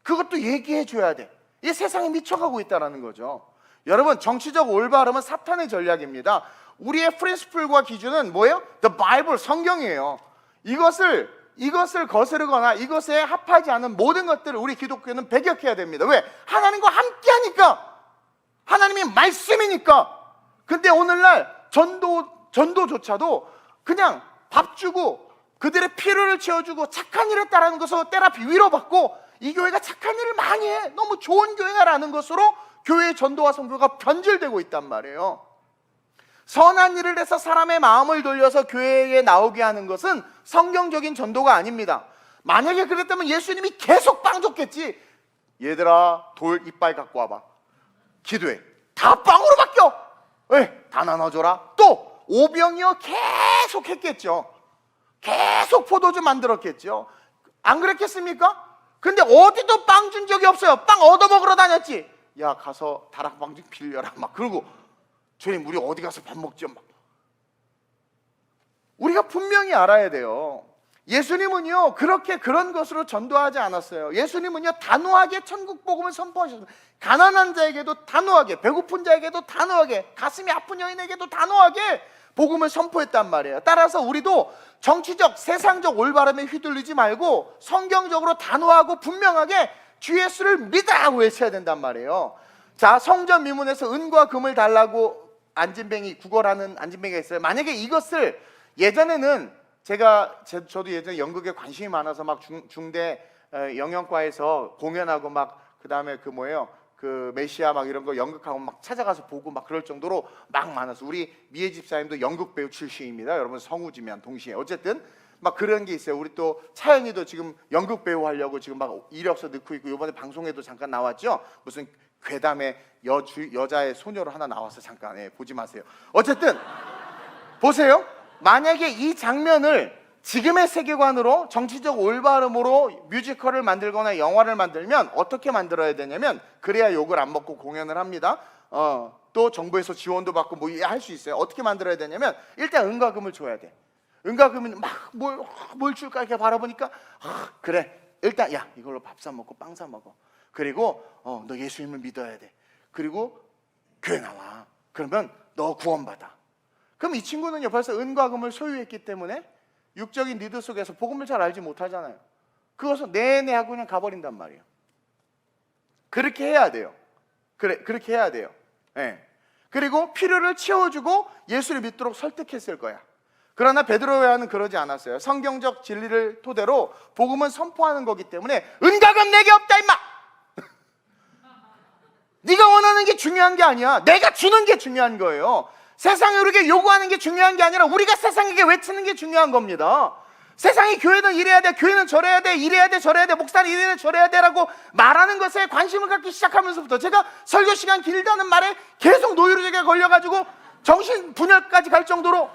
S1: 그것도 얘기해줘야 돼. 이 세상에 미쳐가고 있다는 거죠. 여러분, 정치적 올바름은 사탄의 전략입니다. 우리의 프린시플과 기준은 뭐예요? The Bible, 성경이에요. 이것을 이것을 거스르거나 이것에 합하지 않은 모든 것들을 우리 기독교는 배격해야 됩니다. 왜? 하나님과 함께 하니까. 하나님이 말씀이니까. 근데 오늘날 전도조차도 그냥 밥 주고 그들의 필요를 채워주고 착한 일에 따르는 것으로 때라피 위로받고 이 교회가 착한 일을 많이 해, 너무 좋은 교회라는 것으로 교회의 전도와 선교가 변질되고 있단 말이에요. 선한 일을 해서 사람의 마음을 돌려서 교회에 나오게 하는 것은 성경적인 전도가 아닙니다. 만약에 그랬다면 예수님이 계속 빵 줬겠지. 얘들아, 돌 이빨 갖고 와봐. 기도해. 다 빵으로 바뀌어. 왜? 다 나눠줘라. 또 오병이어 계속 했겠죠. 계속 포도주 만들었겠죠. 안 그랬겠습니까? 근데 어디도 빵 준 적이 없어요. 빵 얻어먹으러 다녔지. 야, 가서 다락방 좀 빌려라. 막 그러고, 주님 우리 어디 가서 밥 먹죠. 막. 우리가 분명히 알아야 돼요. 예수님은요 그렇게 그런 것으로 전도하지 않았어요. 예수님은요 단호하게 천국 복음을 선포하셨어요. 가난한 자에게도 단호하게, 배고픈 자에게도 단호하게, 가슴이 아픈 여인에게도 단호하게 복음을 선포했단 말이에요. 따라서 우리도 정치적, 세상적 올바름에 휘둘리지 말고 성경적으로 단호하고 분명하게 주 예수를 믿으라고 외쳐야 된단 말이에요. 자, 성전 미문에서 은과 금을 달라고 안진뱅이 구걸하는 안진뱅이가 있어요. 만약에 이것을 예전에는 저도 예전에 연극에 관심이 많아서 막 중대 영영과에서 공연하고 막 그다음에 그 메시아 막 이런 거 연극하고 막 찾아가서 보고 막 그럴 정도로 막 많아서, 우리 미애 집사님도 연극 배우 출신입니다. 여러분 성우지만 동시에 어쨌든 막 그런 게 있어요. 우리 또 차영이도 지금 연극 배우 하려고 지금 막 이력서 넣고 있고, 이번에 방송에도 잠깐 나왔죠. 무슨 괴담의 여자의 소녀로 하나 나와서 잠깐 보지 마세요. 어쨌든 보세요. 만약에 이 장면을 지금의 세계관으로 정치적 올바름으로 뮤지컬을 만들거나 영화를 만들면 어떻게 만들어야 되냐면, 그래야 욕을 안 먹고 공연을 합니다. 또 정부에서 지원도 받고 뭐 할 수 있어요. 어떻게 만들어야 되냐면 일단 은과 금을 줘야 돼. 은과 금은 막 뭘 줄까 이렇게 바라보니까 그래, 일단 야 이걸로 밥 사 먹고 빵 사 먹어. 그리고 너 예수님을 믿어야 돼. 그리고 교회 나와. 그러면 너 구원받아. 그럼 이 친구는요 벌써 은과 금을 소유했기 때문에 육적인 리드 속에서 복음을 잘 알지 못하잖아요. 그것을 내내 하고 그냥 가버린단 말이에요. 그렇게 해야 돼요. 그렇게 해야 돼요. 네. 그리고 필요를 채워주고 예수를 믿도록 설득했을 거야. 그러나 베드로 요한은 그러지 않았어요. 성경적 진리를 토대로 복음은 선포하는 거기 때문에 은과 금 내게 없다 임마. 네가 원하는 게 중요한 게 아니야. 내가 주는 게 중요한 거예요. 세상에 우리에게 요구하는 게 중요한 게 아니라 우리가 세상에게 외치는 게 중요한 겁니다. 세상이 교회는 이래야 돼, 교회는 저래야 돼, 이래야 돼, 저래야 돼, 목사는 이래야 돼, 저래야 돼 라고 말하는 것에 관심을 갖기 시작하면서부터 제가 설교 시간 길다는 말에 계속 노이로제가 걸려가지고 정신 분열까지 갈 정도로,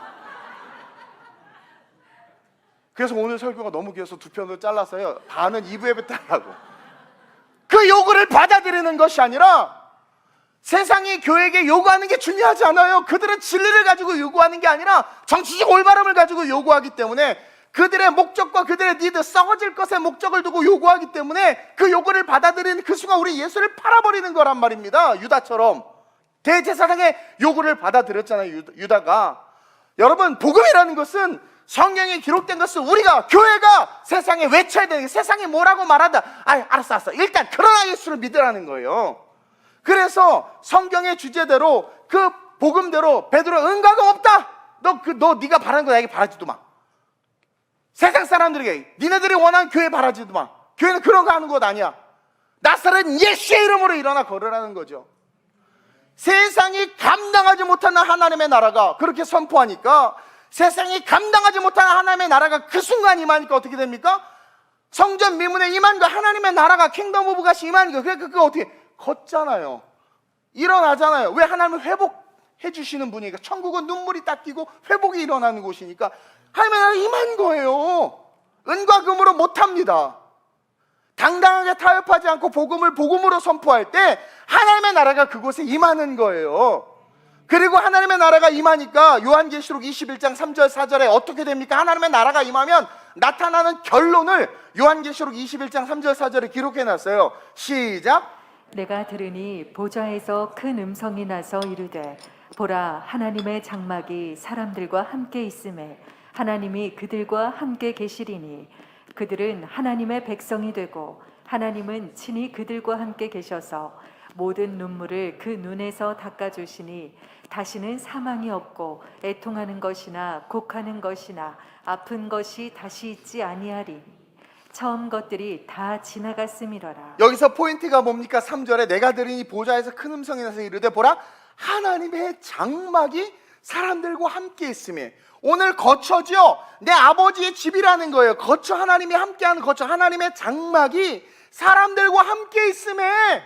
S1: 그래서 오늘 설교가 너무 길어서 두 편으로 잘랐어요. 반은 2부에 뱉으려고. 그 요구를 받아들이는 것이 아니라 세상이 교회에게 요구하는 게 중요하지 않아요. 그들은 진리를 가지고 요구하는 게 아니라 정치적 올바름을 가지고 요구하기 때문에, 그들의 목적과 그들의 니드, 썩어질 것의 목적을 두고 요구하기 때문에 그 요구를 받아들이는 그 순간 우리 예수를 팔아버리는 거란 말입니다. 유다처럼 대제사장의 요구를 받아들였잖아요. 유다가. 여러분, 복음이라는 것은, 성경에 기록된 것은 우리가, 교회가 세상에 외쳐야 되는 게, 세상이 뭐라고 말하다 알았어 일단 그러나 예수를 믿으라는 거예요. 그래서 성경의 주제대로 그 복음대로 베드로 은과 금 없다. 네가 바라는 거 나에게 바라지도 마. 세상 사람들에게 니네들이 원하는 교회 바라지도 마. 교회는 그런 거 하는 것 아니야. 나사렛 예수의 이름으로 일어나 걸으라는 거죠. 세상이 감당하지 못하는 하나님의 나라가 그렇게 선포하니까, 세상이 감당하지 못하는 하나님의 나라가 그 순간 임하니까 어떻게 됩니까? 성전 미문에 임한 거, 하나님의 나라가 킹덤 오브 갓이 임하는 거. 그러니까 그거 어떻게 걷잖아요. 일어나잖아요. 왜? 하나님은 회복해 주시는 분이니까. 천국은 눈물이 닦이고 회복이 일어나는 곳이니까 하나님의 나라가 임한 거예요. 은과 금으로 못합니다. 당당하게 타협하지 않고 복음으로 선포할 때 하나님의 나라가 그곳에 임하는 거예요. 그리고 하나님의 나라가 임하니까 요한계시록 21장 3절 4절에 어떻게 됩니까? 하나님의 나라가 임하면 나타나는 결론을 요한계시록 21장 3절 4절에 기록해놨어요. 시작.
S2: 내가 들으니 보좌에서 큰 음성이 나서 이르되, 보라, 하나님의 장막이 사람들과 함께 있음에 하나님이 그들과 함께 계시리니 그들은 하나님의 백성이 되고 하나님은 친히 그들과 함께 계셔서 모든 눈물을 그 눈에서 닦아주시니 다시는 사망이 없고 애통하는 것이나 곡하는 것이나 아픈 것이 다시 있지 아니하리니 처음 것들이 다 지나갔음이러라.
S1: 여기서 포인트가 뭡니까? 3절에 내가 들으니 보좌에서 큰 음성이 나서 이르되 보라 하나님의 장막이 사람들과 함께 있음에 오늘 거처죠. 내 아버지의 집이라는 거예요. 거처, 하나님이 함께하는 거처, 하나님의 장막이 사람들과 함께 있음에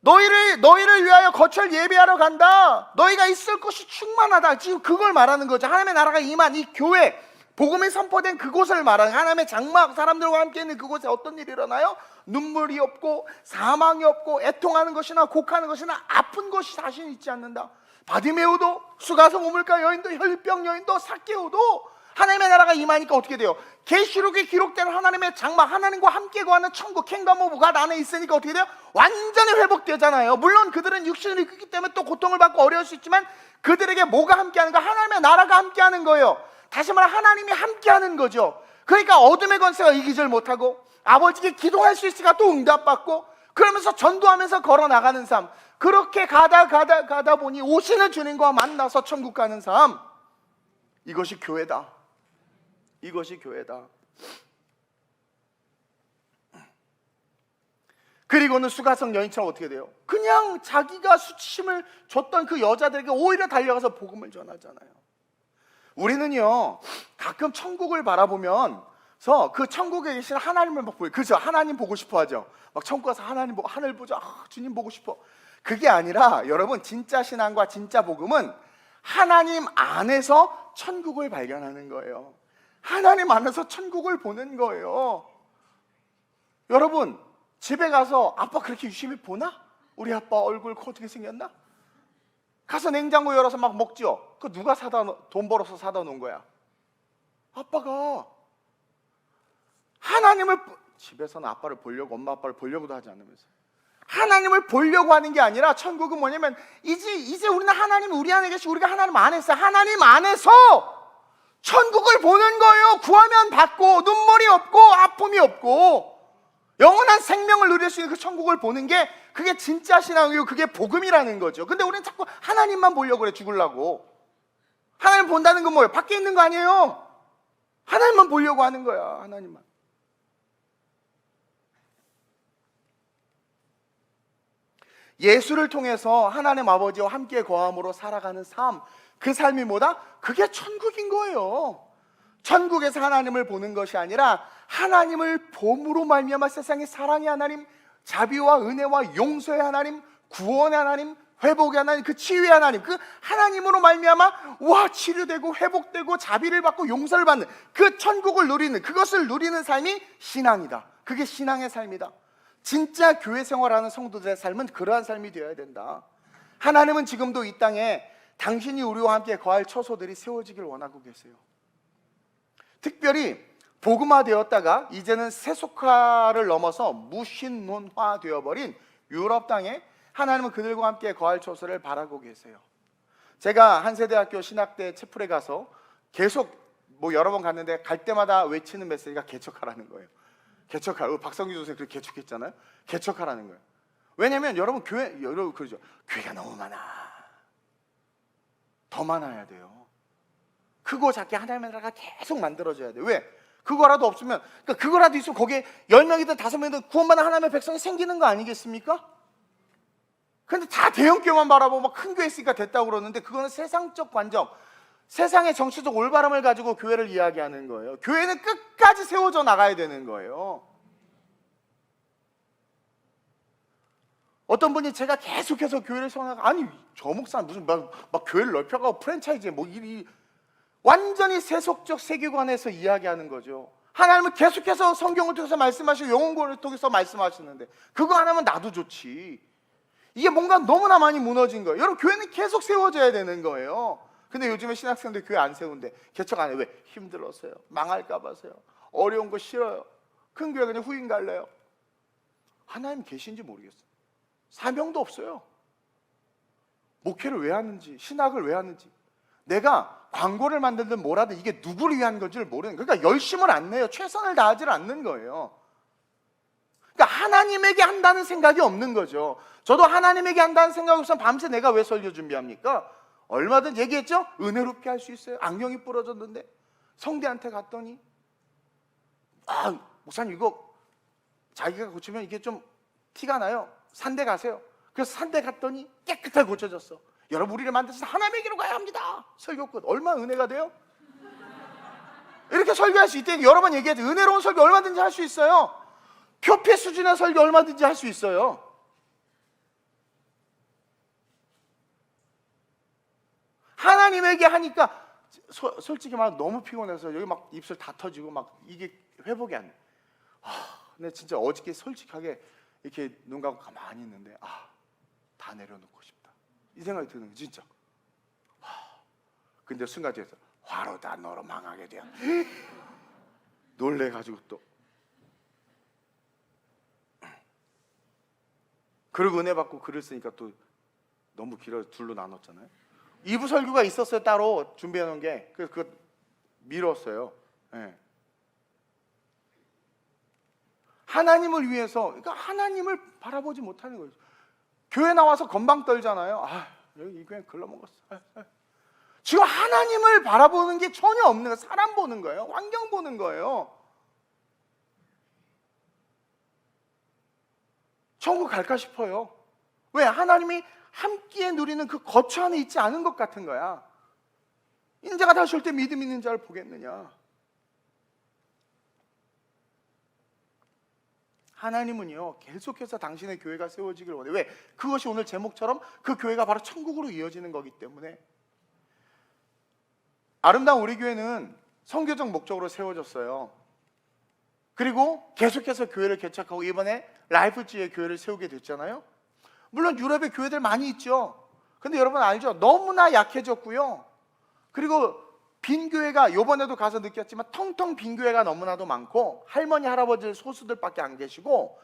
S1: 너희를 위하여 거처를 예비하러 간다. 너희가 있을 곳이 충만하다. 지금 그걸 말하는 거죠. 하나님의 나라가 임한 이 교회, 복음이 선포된 그곳을 말하는 하나님의 장막, 사람들과 함께 있는 그곳에 어떤 일이 일어나요? 눈물이 없고 사망이 없고 애통하는 것이나 곡하는 것이나 아픈 것이 다시 있지 않는다. 바디메오도, 수가성 우물가 여인도, 혈병 여인도, 삭개오도 하나님의 나라가 임하니까 어떻게 돼요? 계시록에 기록된 하나님의 장막, 하나님과 함께 거하는 천국, 킹덤 오브 갓 안에 있으니까 어떻게 돼요? 완전히 회복되잖아요. 물론 그들은 육신을 입기 때문에 또 고통을 받고 어려울 수 있지만 그들에게 뭐가 함께하는가? 하나님의 나라가 함께하는 거예요. 다시 말해 하나님이 함께하는 거죠. 그러니까 어둠의 권세가 이기질 못하고 아버지께 기도할 수 있으니까 또 응답받고 그러면서 전도하면서 걸어나가는 삶, 그렇게 가다 보니 오시는 주님과 만나서 천국 가는 삶, 이것이 교회다. 이것이 교회다. 그리고는 수가성 여인처럼 어떻게 돼요? 그냥 자기가 수치심을 줬던 그 여자들에게 오히려 달려가서 복음을 전하잖아요. 우리는요 가끔 천국을 바라보면서 그 천국에 계신 하나님을 막 보여요. 그죠? 하나님 보고 싶어 하죠. 막 천국 가서 하나님 보고 하늘 보자. 주님 보고 싶어. 그게 아니라 여러분, 진짜 신앙과 진짜 복음은 하나님 안에서 천국을 발견하는 거예요. 하나님 안에서 천국을 보는 거예요. 여러분, 집에 가서 아빠 그렇게 유심히 보나? 우리 아빠 얼굴 어떻게 생겼나? 가서 냉장고 열어서 막 먹죠. 그 누가 돈 벌어서 사다 놓은 거야? 아빠가. 하나님을 집에서는 아빠를 보려고, 엄마 아빠를 보려고도 하지 않으면서 하나님을 보려고 하는 게 아니라 천국은 뭐냐면 이제 우리는 하나님이 우리 안에 계시고 우리가 하나님 안에 있어요. 하나님 안에서 천국을 보는 거예요. 구하면 받고 눈물이 없고 아픔이 없고 영원한 생명을 누릴 수 있는 그 천국을 보는 게 그게 진짜 신앙이고 그게 복음이라는 거죠. 근데 우리는 자꾸 하나님만 보려고 그래. 죽으려고. 하나님 본다는 건 뭐예요? 밖에 있는 거 아니에요. 하나님만 보려고 하는 거야. 하나님만. 예수를 통해서 하나님 아버지와 함께 거함으로 살아가는 삶, 그 삶이 뭐다? 그게 천국인 거예요. 천국에서 하나님을 보는 것이 아니라 하나님을 봄으로 말미암아 세상의 사랑의 하나님, 자비와 은혜와 용서의 하나님, 구원의 하나님, 회복의 하나님, 그 치유의 하나님, 그 하나님으로 말미암아 치료되고 회복되고 자비를 받고 용서를 받는 그 천국을 누리는, 그것을 누리는 삶이 신앙이다. 그게 신앙의 삶이다. 진짜 교회 생활하는 성도들의 삶은 그러한 삶이 되어야 된다. 하나님은 지금도 이 땅에 당신이 우리와 함께 거할 처소들이 세워지길 원하고 계세요. 특별히 복음화되었다가 이제는 세속화를 넘어서 무신론화 되어버린 유럽 땅에 하나님은 그들과 함께 거할 처소를 바라고 계세요. 제가 한세대학교 신학대 채플에 가서 계속 여러 번 갔는데 갈 때마다 외치는 메시지가 개척하라는 거예요. 개척하라. 박성규 선생님 그렇게 개척했잖아요. 개척하라는 거예요. 왜냐하면 여러분 여러분 그러죠. 교회가 너무 많아. 더 많아야 돼요. 크고 작게 하나님의 나라가 계속 만들어져야 돼요. 왜? 그거라도 없으면, 그러니까 그거라도 있으면 거기에 10명이든 5명이든 구원받는 하나님의 백성이 생기는 거 아니겠습니까? 근데 다 대형 교회만 바라보고 큰 교회 있으니까 됐다고 그러는데 그거는 세상적 관점, 세상의 정치적 올바름을 가지고 교회를 이야기하는 거예요. 교회는 끝까지 세워져 나가야 되는 거예요. 어떤 분이 제가 계속해서 교회를 세워나가, 아니 저 목사 무슨 막 교회를 넓혀가고 프랜차이즈에 완전히 세속적 세계관에서 이야기하는 거죠. 하나님은 계속해서 성경을 통해서 말씀하시고 영혼권을 통해서 말씀하시는데 그거 안 하면 나도 좋지. 이게 뭔가 너무나 많이 무너진 거예요. 여러분, 교회는 계속 세워져야 되는 거예요. 근데 요즘에 신학생들 교회 안 세운대. 개척 안 해. 왜? 힘들어서요. 망할까 봐서요. 어려운 거 싫어요. 큰 교회 그냥 후임 갈래요. 하나님 계신지 모르겠어요. 사명도 없어요. 목회를 왜 하는지, 신학을 왜 하는지, 내가 광고를 만들든 뭐라든 이게 누구를 위한 건지를 모르는, 그러니까 열심을 안 내요. 최선을 다하지 않는 거예요. 그러니까 하나님에게 한다는 생각이 없는 거죠. 저도 하나님에게 한다는 생각이 없으면 밤새 내가 왜 설교 준비합니까? 얼마든 얘기했죠? 은혜롭게 할 수 있어요. 안경이 부러졌는데 성대한테 갔더니 목사님 이거 자기가 고치면 이게 좀 티가 나요. 산대 가세요. 그래서 산대 갔더니 깨끗하게 고쳐졌어. 여러분, 우리를 만드신 하나님에게로 가야 합니다. 설교 끝. 얼마 은혜가 돼요? 이렇게 설교할 수 있다니까. 여러 번 얘기했죠. 은혜로운 설교 얼마든지 할 수 있어요. 표피 수준의 설교 얼마든지 할 수 있어요. 하나님에게 하니까 솔직히 말하면 너무 피곤해서 여기 막 입술 다 터지고 막 이게 회복이 안 돼. 근데 진짜 어저께 솔직하게 이렇게 눈 감고 가만히 있는데 다 내려놓고 싶다 이 생각이 드는 거예요. 진짜. 근데 순간 뒤에서 화로다 너로 망하게 되어 놀래가지고 또 그리고 은혜 받고 글을 쓰니까 또 너무 길어 둘로 나눴잖아요. 2부 설교가 있었어요. 따로 준비해 놓은 게. 그래서 그거 미뤘어요. 네. 하나님을 위해서, 그러니까 하나님을 바라보지 못하는 거예요. 교회 나와서 건방 떨잖아요. 여기 이 교회 글러먹었어. 지금 하나님을 바라보는 게 전혀 없는 거예요. 사람 보는 거예요. 환경 보는 거예요. 천국 갈까 싶어요. 왜? 하나님이 함께 누리는 그 거처 안에 있지 않은 것 같은 거야. 인자가 다시 올 때 믿음 있는 자를 보겠느냐. 하나님은요 계속해서 당신의 교회가 세워지길 원해요. 왜? 그것이 오늘 제목처럼 그 교회가 바로 천국으로 이어지는 거기 때문에. 아름다운 우리 교회는 선교적 목적으로 세워졌어요. 그리고 계속해서 교회를 개척하고 이번에 라이프지의 교회를 세우게 됐잖아요. 물론 유럽에 교회들 많이 있죠. 근데 여러분 알죠? 너무나 약해졌고요. 그리고 빈 교회가 요번에도 가서 느꼈지만 텅텅 빈 교회가 너무나도 많고 할머니 할아버지 소수들밖에 안 계시고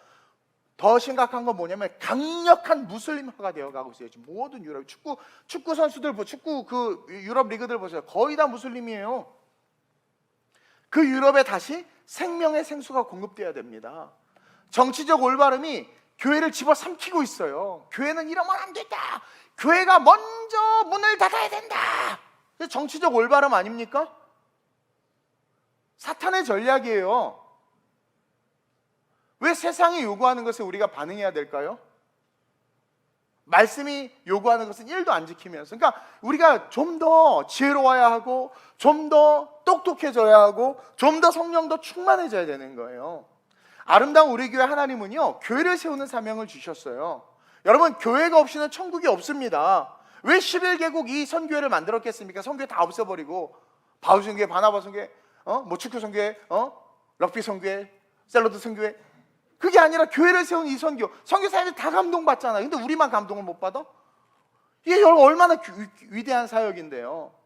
S1: 더 심각한 건 뭐냐면 강력한 무슬림화가 되어가고 있어요. 지금 모든 유럽 축구 선수들 축구 그 유럽 리그들 보세요. 거의 다 무슬림이에요. 그 유럽에 다시 생명의 생수가 공급돼야 됩니다. 정치적 올바름이 교회를 집어삼키고 있어요. 교회는 이러면 안 된다. 교회가 먼저 문을 닫아야 된다. 정치적 올바름 아닙니까? 사탄의 전략이에요. 왜 세상이 요구하는 것에 우리가 반응해야 될까요? 말씀이 요구하는 것은 1도 안 지키면서. 그러니까 우리가 좀 더 지혜로워야 하고 좀 더 똑똑해져야 하고 좀 더 성령도 충만해져야 되는 거예요. 아름다운 우리 교회 하나님은요 교회를 세우는 사명을 주셨어요. 여러분, 교회가 없이는 천국이 없습니다. 왜 11개국 이 선교회를 만들었겠습니까? 선교회 다 없애버리고 바울 선교회, 바나바 선교회, 축구 선교회, 럭비 선교회, 샐러드 선교회. 그게 아니라 교회를 세운 이 선교사님들 다 감동받잖아요. 근데 우리만 감동을 못 받아? 이게 얼마나 위대한 사역인데요.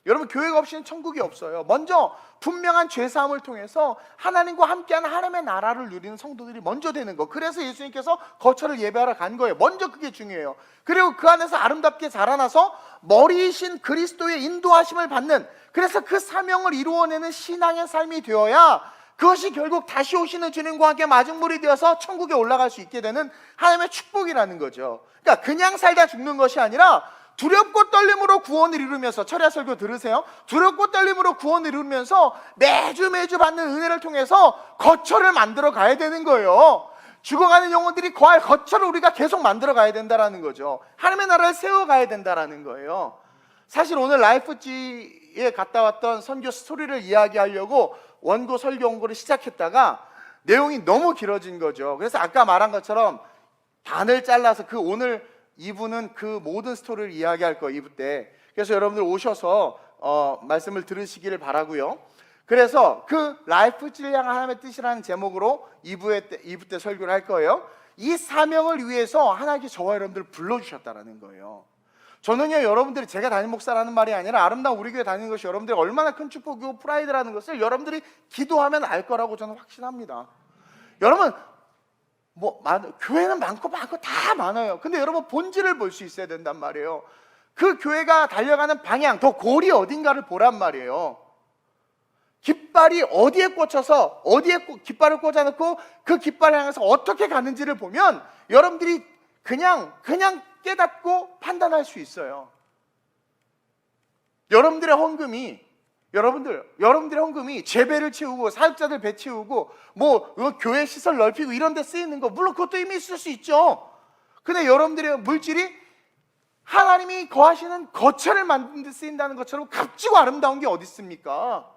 S1: 여러분, 교회가 없이는 천국이 없어요. 먼저 분명한 죄사함을 통해서 하나님과 함께하는 하나님의 나라를 누리는 성도들이 먼저 되는 거. 그래서 예수님께서 거처를 예배하러 간 거예요. 먼저 그게 중요해요. 그리고 그 안에서 아름답게 자라나서 머리이신 그리스도의 인도하심을 받는, 그래서 그 사명을 이루어내는 신앙의 삶이 되어야 그것이 결국 다시 오시는 주님과 함께 마중물이 되어서 천국에 올라갈 수 있게 되는 하나님의 축복이라는 거죠. 그러니까 그냥 살다 죽는 것이 아니라 두렵고 떨림으로 구원을 이루면서, 철야 설교 들으세요. 두렵고 떨림으로 구원을 이루면서 매주 받는 은혜를 통해서 거처를 만들어 가야 되는 거예요. 죽어가는 영혼들이 거할 거처를 우리가 계속 만들어 가야 된다는 거죠. 하나님의 나라를 세워가야 된다는 거예요. 사실 오늘 라이프지에 갔다 왔던 선교 스토리를 이야기하려고 원고 설교 원고를 시작했다가 내용이 너무 길어진 거죠. 그래서 아까 말한 것처럼 반을 잘라서 그 오늘 2부는 그 모든 스토리를 이야기할 거예요. 2부 때. 그래서 여러분들 오셔서 말씀을 들으시기를 바라고요. 그래서 그 라이프지를 향한 하나님의 뜻이라는 제목으로 2부 때 설교를 할 거예요. 이 사명을 위해서 하나님께 저와 여러분들을 불러주셨다는 거예요. 저는요, 여러분들이 제가 담임 목사라는 말이 아니라 아름다운 우리 교회 다니는 것이 여러분들이 얼마나 큰 축복이고 프라이드라는 것을 여러분들이 기도하면 알 거라고 저는 확신합니다. 여러분, 교회는 많고 다 많아요. 근데 여러분, 본질을 볼 수 있어야 된단 말이에요. 그 교회가 달려가는 방향, 더 골이 어딘가를 보란 말이에요. 깃발이 어디에 꽂혀서 어디에 깃발을 꽂아놓고 그 깃발을 향해서 어떻게 가는지를 보면 여러분들이 그냥 깨닫고 판단할 수 있어요. 여러분들의 헌금이 재배를 채우고 사역자들 배 채우고 뭐 교회 시설 넓히고 이런 데 쓰이는 거, 물론 그것도 의미 있을 수 있죠. 근데 여러분들의 물질이 하나님이 거하시는 거처를 만드는 데 쓰인다는 것처럼 값지고 아름다운 게 어디 있습니까?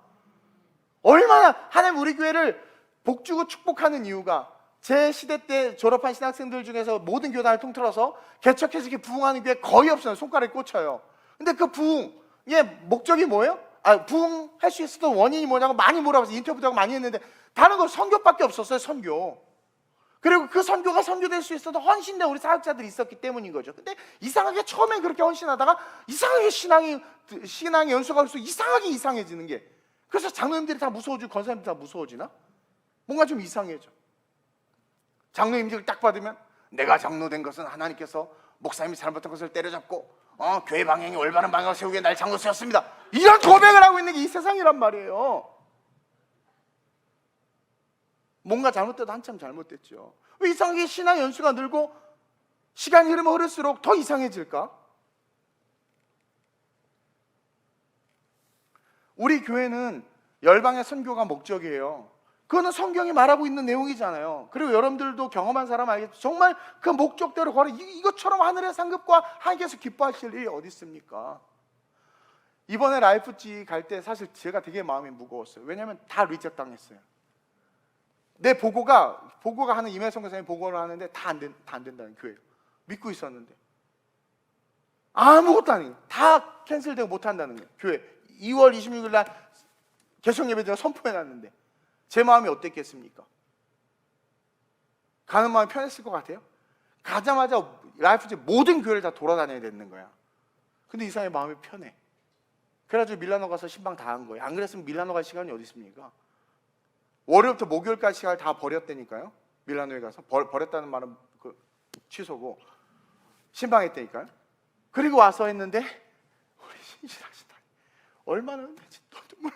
S1: 얼마나 하나님 우리 교회를 복주고 축복하는 이유가, 제 시대 때 졸업한 신학생들 중에서 모든 교단을 통틀어서 개척해서 이렇게 부흥하는 교회 거의 없어요. 손가락에 꽂혀요. 근데 그 부흥의 목적이 뭐예요? 부흥할 수 있었던 원인이 뭐냐고 많이 물어봐서 인터뷰도 하고 많이 했는데 다른 거 선교밖에 없었어요. 선교. 그리고 그 선교가 선교될 수 있었던 헌신된 우리 사역자들이 있었기 때문인 거죠. 근데 이상하게 처음엔 그렇게 헌신하다가 이상하게 신앙의 연수가 갈수록 이상하게 이상해지는 게, 그래서 장로님들이 다 무서워지고 권사님들이 다 무서워지나? 뭔가 좀 이상해져. 장로 임직을 딱 받으면 내가 장로 된 것은 하나님께서 목사님이 잘못한 것을 때려잡고 교회 방향이 올바른 방향을 세우기에 날 장로 세웠습니다, 이런 고백을 하고 있는 게 이 세상이란 말이에요. 뭔가 잘못돼도 한참 잘못됐죠. 왜 이상하게 신앙 연수가 늘고 시간이 흐르면 흐를수록 더 이상해질까? 우리 교회는 열방의 선교가 목적이에요. 그거는 성경이 말하고 있는 내용이잖아요. 그리고 여러분들도 경험한 사람 알겠죠. 정말 그 목적대로 걸어 이것처럼 하늘의 상급과 하나님께서 기뻐하실 일이 어디 있습니까? 이번에 라이프지 갈 때 사실 제가 되게 마음이 무거웠어요. 왜냐하면 다 리젝 당했어요. 내 보고가 하는 임혜성 교사님 보고를 하는데 다 안 된다는 교회예요. 믿고 있었는데 아무것도 아니에요. 다 캔슬되고 못 한다는 거예요. 교회 2월 26일 날 개척 예배 제가 선포해놨는데 제 마음이 어땠겠습니까? 가는 마음이 편했을 것 같아요? 가자마자 라이프지 모든 교회를 다 돌아다녀야 되는 거야. 근데 이 사람의 마음이 편해. 그래가지고 밀라노 가서 신방 다 한 거예요. 안 그랬으면 밀라노 갈 시간이 어디 있습니까? 월요일부터 목요일까지 시간을 다 버렸다니까요. 밀라노에 가서 버렸다는 말은 취소고 신방했다니까요. 그리고 와서 했는데 우리 신실하시다. 얼마나 은혜지. 또 눈물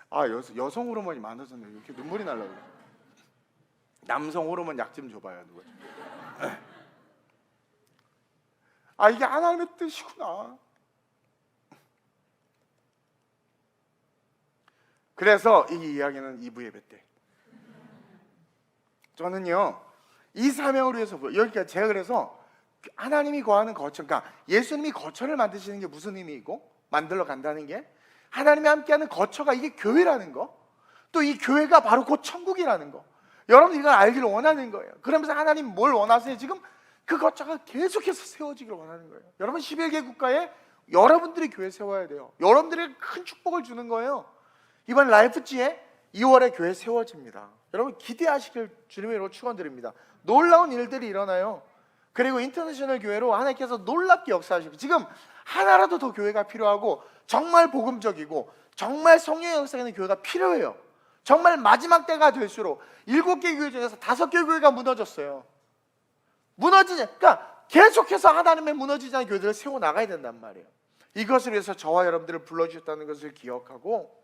S1: 나려 그래. 여성 호르몬이 많아졌네. 이렇게 눈물이 날라 그래. 남성 호르몬 약 좀 줘봐요. 누가. 이게 하나님의 뜻이구나. 그래서 이 이야기는 2부 예배 때 저는요 이 사명을 위해서 여기까지 제가 그래서 하나님이 거하는 거처, 그러니까 예수님이 거처를 만드시는 게 무슨 의미이고 만들러 간다는 게 하나님이 함께하는 거처가 이게 교회라는 거, 또 이 교회가 바로 곧 천국이라는 거, 여러분 이걸 알기를 원하는 거예요. 그러면서 하나님 뭘 원하세요? 지금 그 거처가 계속해서 세워지기를 원하는 거예요. 여러분 11개 국가에 여러분들이 교회 세워야 돼요. 여러분들이 큰 축복을 주는 거예요. 이번 라이프지에 2월에 교회 세워집니다. 여러분 기대하시길 주님의 이름으로 축원드립니다. 놀라운 일들이 일어나요. 그리고 인터내셔널 교회로 하나님께서 놀랍게 역사하시고, 지금 하나라도 더 교회가 필요하고 정말 복음적이고 정말 성령의 역사가 있는 교회가 필요해요. 정말 마지막 때가 될수록 7개 교회 중에서 5개 교회가 무너졌어요. 그러니까 계속해서 하나님의 무너지지 않은 교회들을 세워나가야 된단 말이에요. 이것을 위해서 저와 여러분들을 불러주셨다는 것을 기억하고,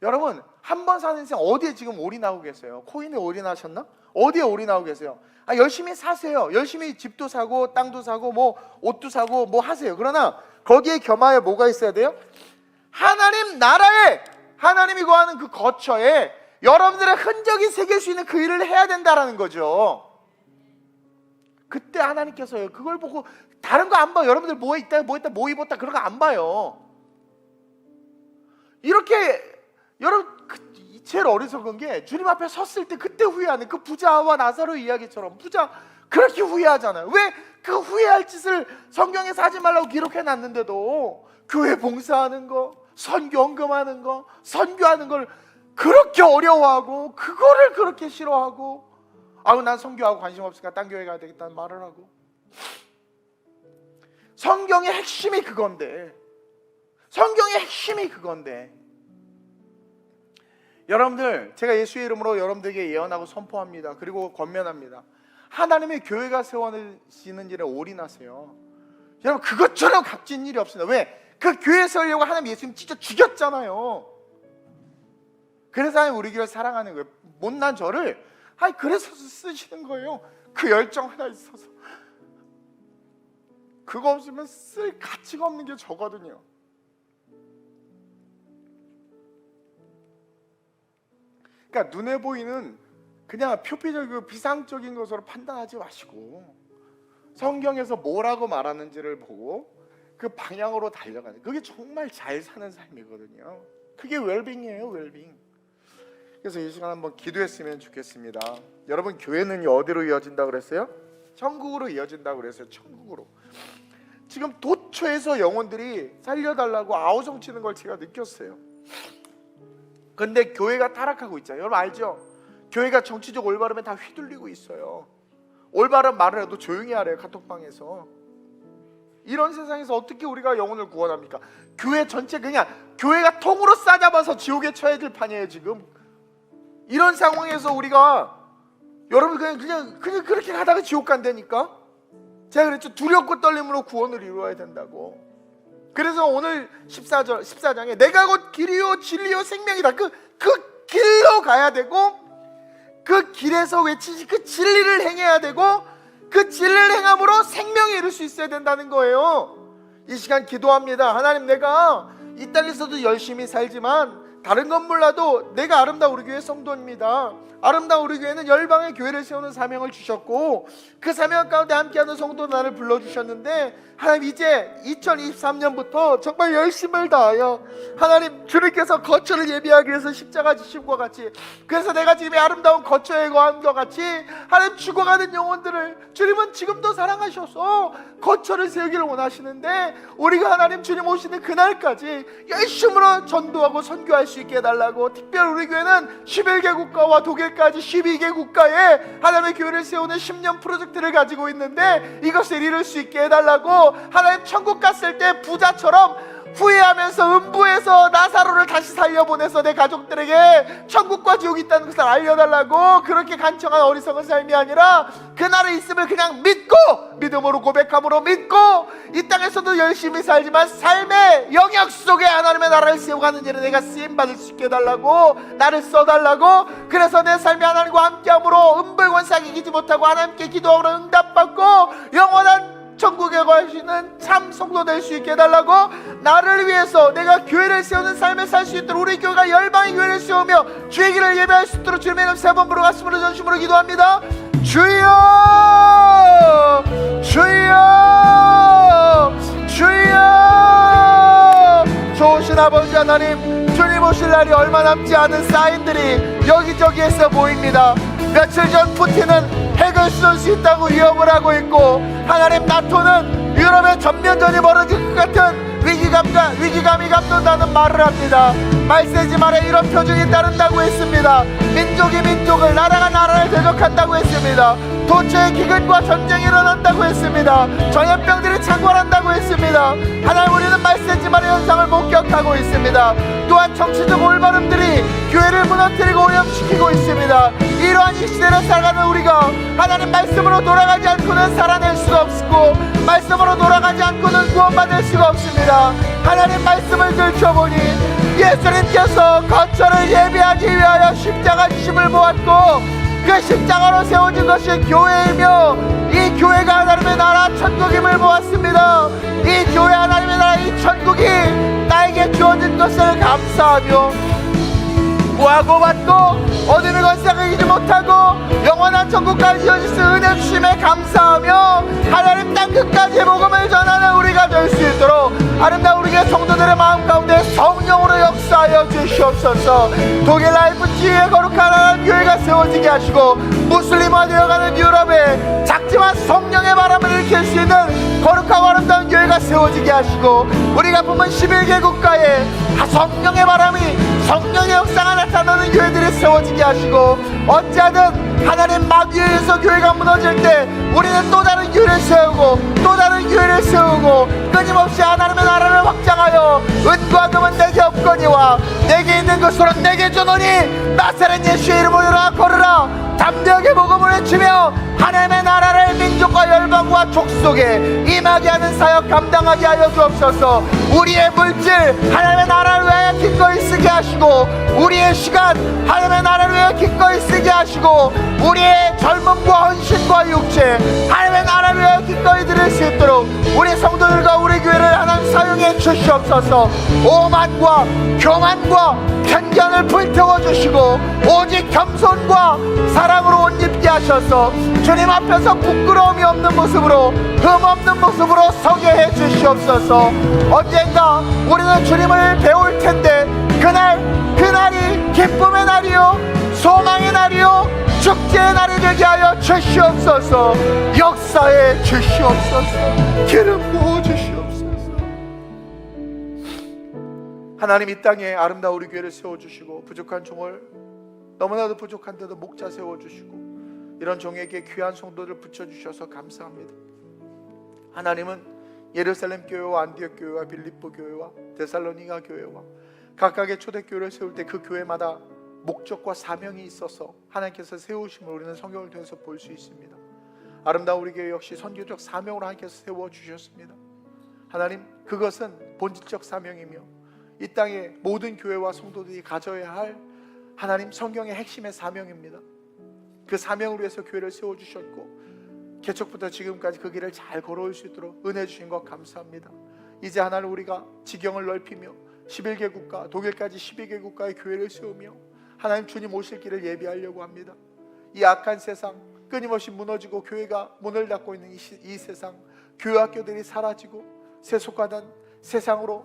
S1: 여러분 한 번 사는 인생 어디에 지금 올인하고 계세요? 코인에 올인하셨나? 어디에 올인하고 계세요? 열심히 사세요. 열심히 집도 사고 땅도 사고 뭐 옷도 사고 뭐 하세요. 그러나 거기에 겸하여 뭐가 있어야 돼요? 하나님 나라에, 하나님이 거하는 그 거처에 여러분들의 흔적이 새길 수 있는 그 일을 해야 된다라는 거죠. 그때 하나님께서요 그걸 보고 다른 거 안 봐요. 여러분들 뭐 있다 뭐 입었다 그런 거 안 봐요. 이렇게 여러분 제일 어리석은 게 주님 앞에 섰을 때 그때 후회하는 그 부자와 나사로 이야기처럼, 부자 그렇게 후회하잖아요. 왜 그 후회할 짓을 성경에서 하지 말라고 기록해 놨는데도 교회 봉사하는 거, 선교 헌금하는 거, 선교하는 걸 그렇게 어려워하고 그거를 그렇게 싫어하고, 난 선교하고 관심 없으니까 딴 교회 가야 되겠다는 말을 하고. 성경의 핵심이 그건데, 여러분들 제가 예수의 이름으로 여러분들에게 예언하고 선포합니다. 그리고 권면합니다. 하나님의 교회가 세워지는 일에 올인하세요. 여러분 그것처럼 값진 일이 없습니다. 왜? 그 교회 세우려고 하나님 예수님 진짜 죽였잖아요. 그래서 하나님 우리 교회를 사랑하는 거예요. 못난 저를 그래서 쓰시는 거예요. 그 열정 하나 있어서. 그거 없으면 쓸 가치가 없는 게 저거든요. 그러니까 눈에 보이는 그냥 표피적이고 비상적인 것으로 판단하지 마시고 성경에서 뭐라고 말하는지를 보고 그 방향으로 달려가는, 그게 정말 잘 사는 삶이거든요. 그게 웰빙이에요, 웰빙. 그래서 이 시간 한번 기도했으면 좋겠습니다. 여러분, 교회는 어디로 이어진다고 그랬어요? 천국으로 이어진다고 그랬어요. 천국으로. 지금 도처에서 영혼들이 살려달라고 아우성치는 걸 제가 느꼈어요. 근데 교회가 타락하고 있잖아요. 여러분 알죠? 교회가 정치적 올바름에 다 휘둘리고 있어요. 올바른 말을 해도 조용히 하래요, 카톡방에서. 이런 세상에서 어떻게 우리가 영혼을 구원합니까? 교회 전체 그냥 교회가 통으로 싸잡아서 지옥에 처해야 될 판이에요 지금. 이런 상황에서 우리가 여러분 그냥 그렇게 가다가 지옥 간다니까. 제가 그랬죠. 두렵고 떨림으로 구원을 이루어야 된다고. 그래서 오늘 14장에 내가 곧 길이요 진리요 생명이다. 그 길로 가야 되고 그 길에서 외치지 그 진리를 행해야 되고 그 진리를 행함으로 생명에 이룰 수 있어야 된다는 거예요. 이 시간 기도합니다. 하나님, 내가 이 땅에서도 열심히 살지만 다른 건 몰라도 내가 아름다운 우리 교회 성도입니다. 아름다운 우리 교회는 열방의 교회를 세우는 사명을 주셨고 그 사명 가운데 함께하는 성도 나를 불러주셨는데 하나님, 이제 2023년부터 정말 열심을 다하여 하나님 주님께서 거처를 예비하기 위해서 십자가 지신 것 같이, 그래서 내가 지금 이 아름다운 거처에 거한 것 같이 하나님 죽어가는 영혼들을 주님은 지금도 사랑하셔서 거처를 세우기를 원하시는데 우리가 하나님 주님 오시는 그날까지 열심으로 전도하고 선교할 수 있게 해달라고, 특별히 우리 교회는 11개 국가와 독일까지 12개 국가에 하나님의 교회를 세우는 10년 프로젝트를 가지고 있는데 이것을 이룰 수 있게 해달라고, 하나님 천국 갔을 때 부자처럼 후회하면서 음부에서 나사로를 다시 살려보내서 내 가족들에게 천국과 지옥이 있다는 것을 알려달라고, 그렇게 간청한 어리석은 삶이 아니라 그날에 있음을 그냥 믿고 믿음으로 고백함으로 믿고 이 땅에서도 열심히 살지만 삶의 영역 속에 하나님의 나라를 세워가는 일에 내가 쓰임받을 수 있게 해달라고, 나를 써달라고. 그래서 내 삶이 하나님과 함께함으로 음불권사기 이기지 못하고 하나님께 기도하고 응답받고 영원한 천국에 가시는 참 성도 될 수 있게 해달라고, 나를 위해서 내가 교회를 세우는 삶을 살 수 있도록 우리 교회가 열방의 교회를 세우며 주의 길을 예배할 수 있도록 주님의 이름 세 번 부르고 가슴으로 전심으로 기도합니다. 주여 주여 주여. 좋으신 아버지 하나님, 주님 오실 날이 얼마 남지 않은 사인들이 여기저기에서 보입니다. 며칠 전 푸틴은 핵을 쏠 수 있다고 위협을 하고 있고, 하나님 나토는 유럽의 전면전이 벌어질 것 같은 위기감이 감돈다는 말을 합니다. 말세지 말에 이런 표정이 따른다고 했습니다. 민족이 민족을, 나라가 나라를 대적한다고 했습니다. 도처에 기근과 전쟁이 일어난다고 했습니다. 전염병들이 창궐한다고 했습니다. 하나님, 우리는 말세지 말의 현상을 목격하고 있습니다. 또한 정치적 올바름들이 교회를 무너뜨리고 오염시키고 있습니다. 이러한 이 시대를 살아가는 우리가 하나님 말씀으로 돌아가지 않고는 살아낼 수가 없고 말씀으로 돌아가지 않고는 구원받을 수가 없습니다. 하나님 말씀을 들춰보니 예수님께서 거처를 예비하기 위하여 십자가 지심을 보았고 그 십자가로 세워진 것이 교회이며 이 교회가 하나님의 나라 천국임을 보았습니다. 이 교회 하나님의 나라 이 천국이 나에게 주어진 것을 감사하며 구하고 받고 얻으는 것을 이기지 못하고 영원한 천국까지 이어질 수 은혜 주심에 감사하며 하나님 땅 끝까지 복음을 전하는 우리가 될 수 있도록 아름다운 우리의 성도들의 마음 가운데 성령으로 역사하여 주시옵소서. 독일 라이프 지휘의 거룩한 하나님 교회가 세워지게 하시고 무슬림화 되어가는 유럽에 작지만 성령의 바람을 일으킬 수 있는 거룩하고 아름다운 교회가 세워지게 하시고 우리가 품은 11개 국가에 성령의 바람이 성령의 역사가 나타나는 교회들이 세워지게 하시고 어찌하든 하나님 마귀에서 교회가 무너질 때 우리는 또 다른 교회를 세우고 또 다른 교회를 세우고 끊임없이 하나님의 나라를 확장하여 은과 금은 내게 없거니와 내게 있는 있는 것으로 내게 주노니 나사렛 예수의 이름으로 일어나 걸으라. 담대하게 복음을 외치며 하나님의 나라를 민족과 열방과 족속에 임하게 하는 사역 감당하게 하여 주옵소서. 우리의 물질 하나님의 나라를 위하여 기꺼이 쓰게 하시고, 우리의 시간 하나님의 나라를 위하여 기꺼이 쓰게 하시고, 우리의 젊음과 헌신과 육체 하나님의 나라를 위하여 기꺼이 드릴 수 있도록 우리 성도들과 우리 교회를 하나님 사용해 주시옵소서. 오만과 교만과 편견을 불태워 주시고 오직 겸손과 사랑으로 옷 입게 하셔서 주님 앞에서 부끄러움이 없는 모습으로, 흠 없는 모습으로 서게 해 주시옵소서. 언젠가 우리는 주님을 배울 텐데 그날이 기쁨의 날이요 소망의 날이요 축제의 날이 되게 하여 주시옵소서. 역사해 주시옵소서. 기름 부어 주시옵소서. 하나님, 이 땅에 아름다운 우리 교회를 세워주시고 부족한 종을, 너무나도 부족한데도 목자 세워주시고 이런 종에게 귀한 성도를 붙여주셔서 감사합니다. 하나님은 예루살렘 교회와 안디옥 교회와 빌립보 교회와 데살로니가 교회와 각각의 초대교회를 세울 때 그 교회마다 목적과 사명이 있어서 하나님께서 세우심을 우리는 성경을 통해서 볼 수 있습니다. 아름다운 우리 교회 역시 선교적 사명으로 하나님께서 세워주셨습니다. 하나님, 그것은 본질적 사명이며 이 땅의 모든 교회와 성도들이 가져야 할 하나님 성경의 핵심의 사명입니다. 그 사명을 위해서 교회를 세워주셨고 개척부터 지금까지 그 길을 잘 걸어올 수 있도록 은혜 주신 것 감사합니다. 이제 하나님, 우리가 지경을 넓히며 11개 국가, 독일까지 12개 국가의 교회를 세우며 하나님 주님 오실 길을 예비하려고 합니다. 이 악한 세상, 끊임없이 무너지고 교회가 문을 닫고 있는 이 세상, 교회 학교들이 사라지고 세속화된 세상으로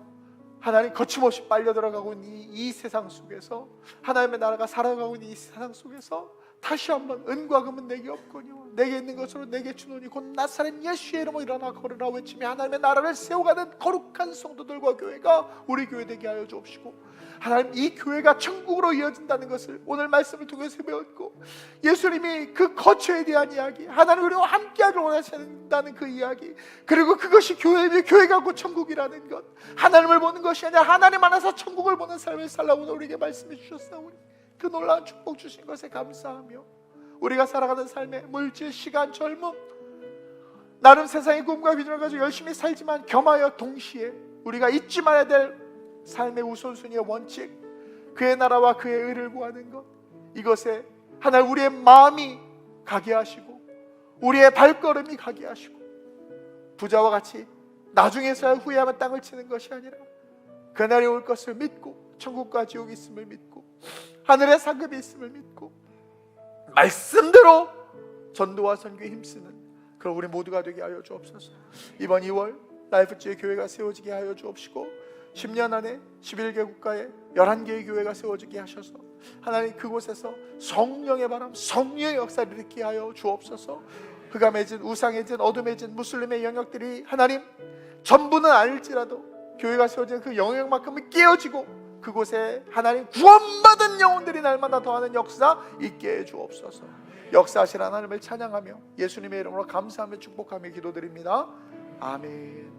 S1: 하나님 거침없이 빨려 들어가고 있는 이 세상 속에서, 하나님의 나라가 살아가고 있는 이 세상 속에서 다시 한번 은과 금은 내게 없거니와 내게 있는 것으로 내게 주노니 곧 나사렛 예수의 이름으로 일어나 걸으라 외치며 하나님의 나라를 세워가는 거룩한 성도들과 교회가 우리 교회 되게 하여 주옵시고, 하나님, 이 교회가 천국으로 이어진다는 것을 오늘 말씀을 통해서 배웠고, 예수님이 그 거처에 대한 이야기, 하나님 우리와 함께하길 원하신다는 그 이야기, 그리고 그것이 교회가 곧 천국이라는 것, 하나님을 보는 것이 아니라 하나님 안에서 천국을 보는 삶을 살라고 우리에게 말씀해 주셨사오니 그 놀라운 축복 주신 것에 감사하며, 우리가 살아가는 삶의 물질, 시간, 젊음, 나름 세상의 꿈과 비전을 가지고 열심히 살지만 겸하여 동시에 우리가 잊지 말아야 될 삶의 우선순위의 원칙, 그의 나라와 그의 의를 구하는 것, 이것에 하나님 우리의 마음이 가게 하시고 우리의 발걸음이 가게 하시고, 부자와 같이 나중에서야 후회하며 땅을 치는 것이 아니라 그날이 올 것을 믿고 천국과 지옥이 있음을 믿고 하늘의 상급이 있음을 믿고 말씀대로 전도와 선교에 힘쓰는 그런 우리 모두가 되게 하여 주옵소서. 이번 2월 라이프지의 교회가 세워지게 하여 주옵시고 10년 안에 11개 국가에 11개의 교회가 세워지게 하셔서 하나님 그곳에서 성령의 바람, 성령의 역사를 일으키게 하여 주옵소서. 흑암해진, 우상해진, 어둠해진 무슬림의 영역들이 하나님 전부는 아닐지라도 교회가 세워지는 그 영역만큼은 깨어지고 그곳에 하나님 구원받은 영혼들이 날마다 더하는 역사 있게 해 주옵소서. 역사하실 하나님을 찬양하며 예수님의 이름으로 감사하며 축복하며 기도드립니다. 아멘.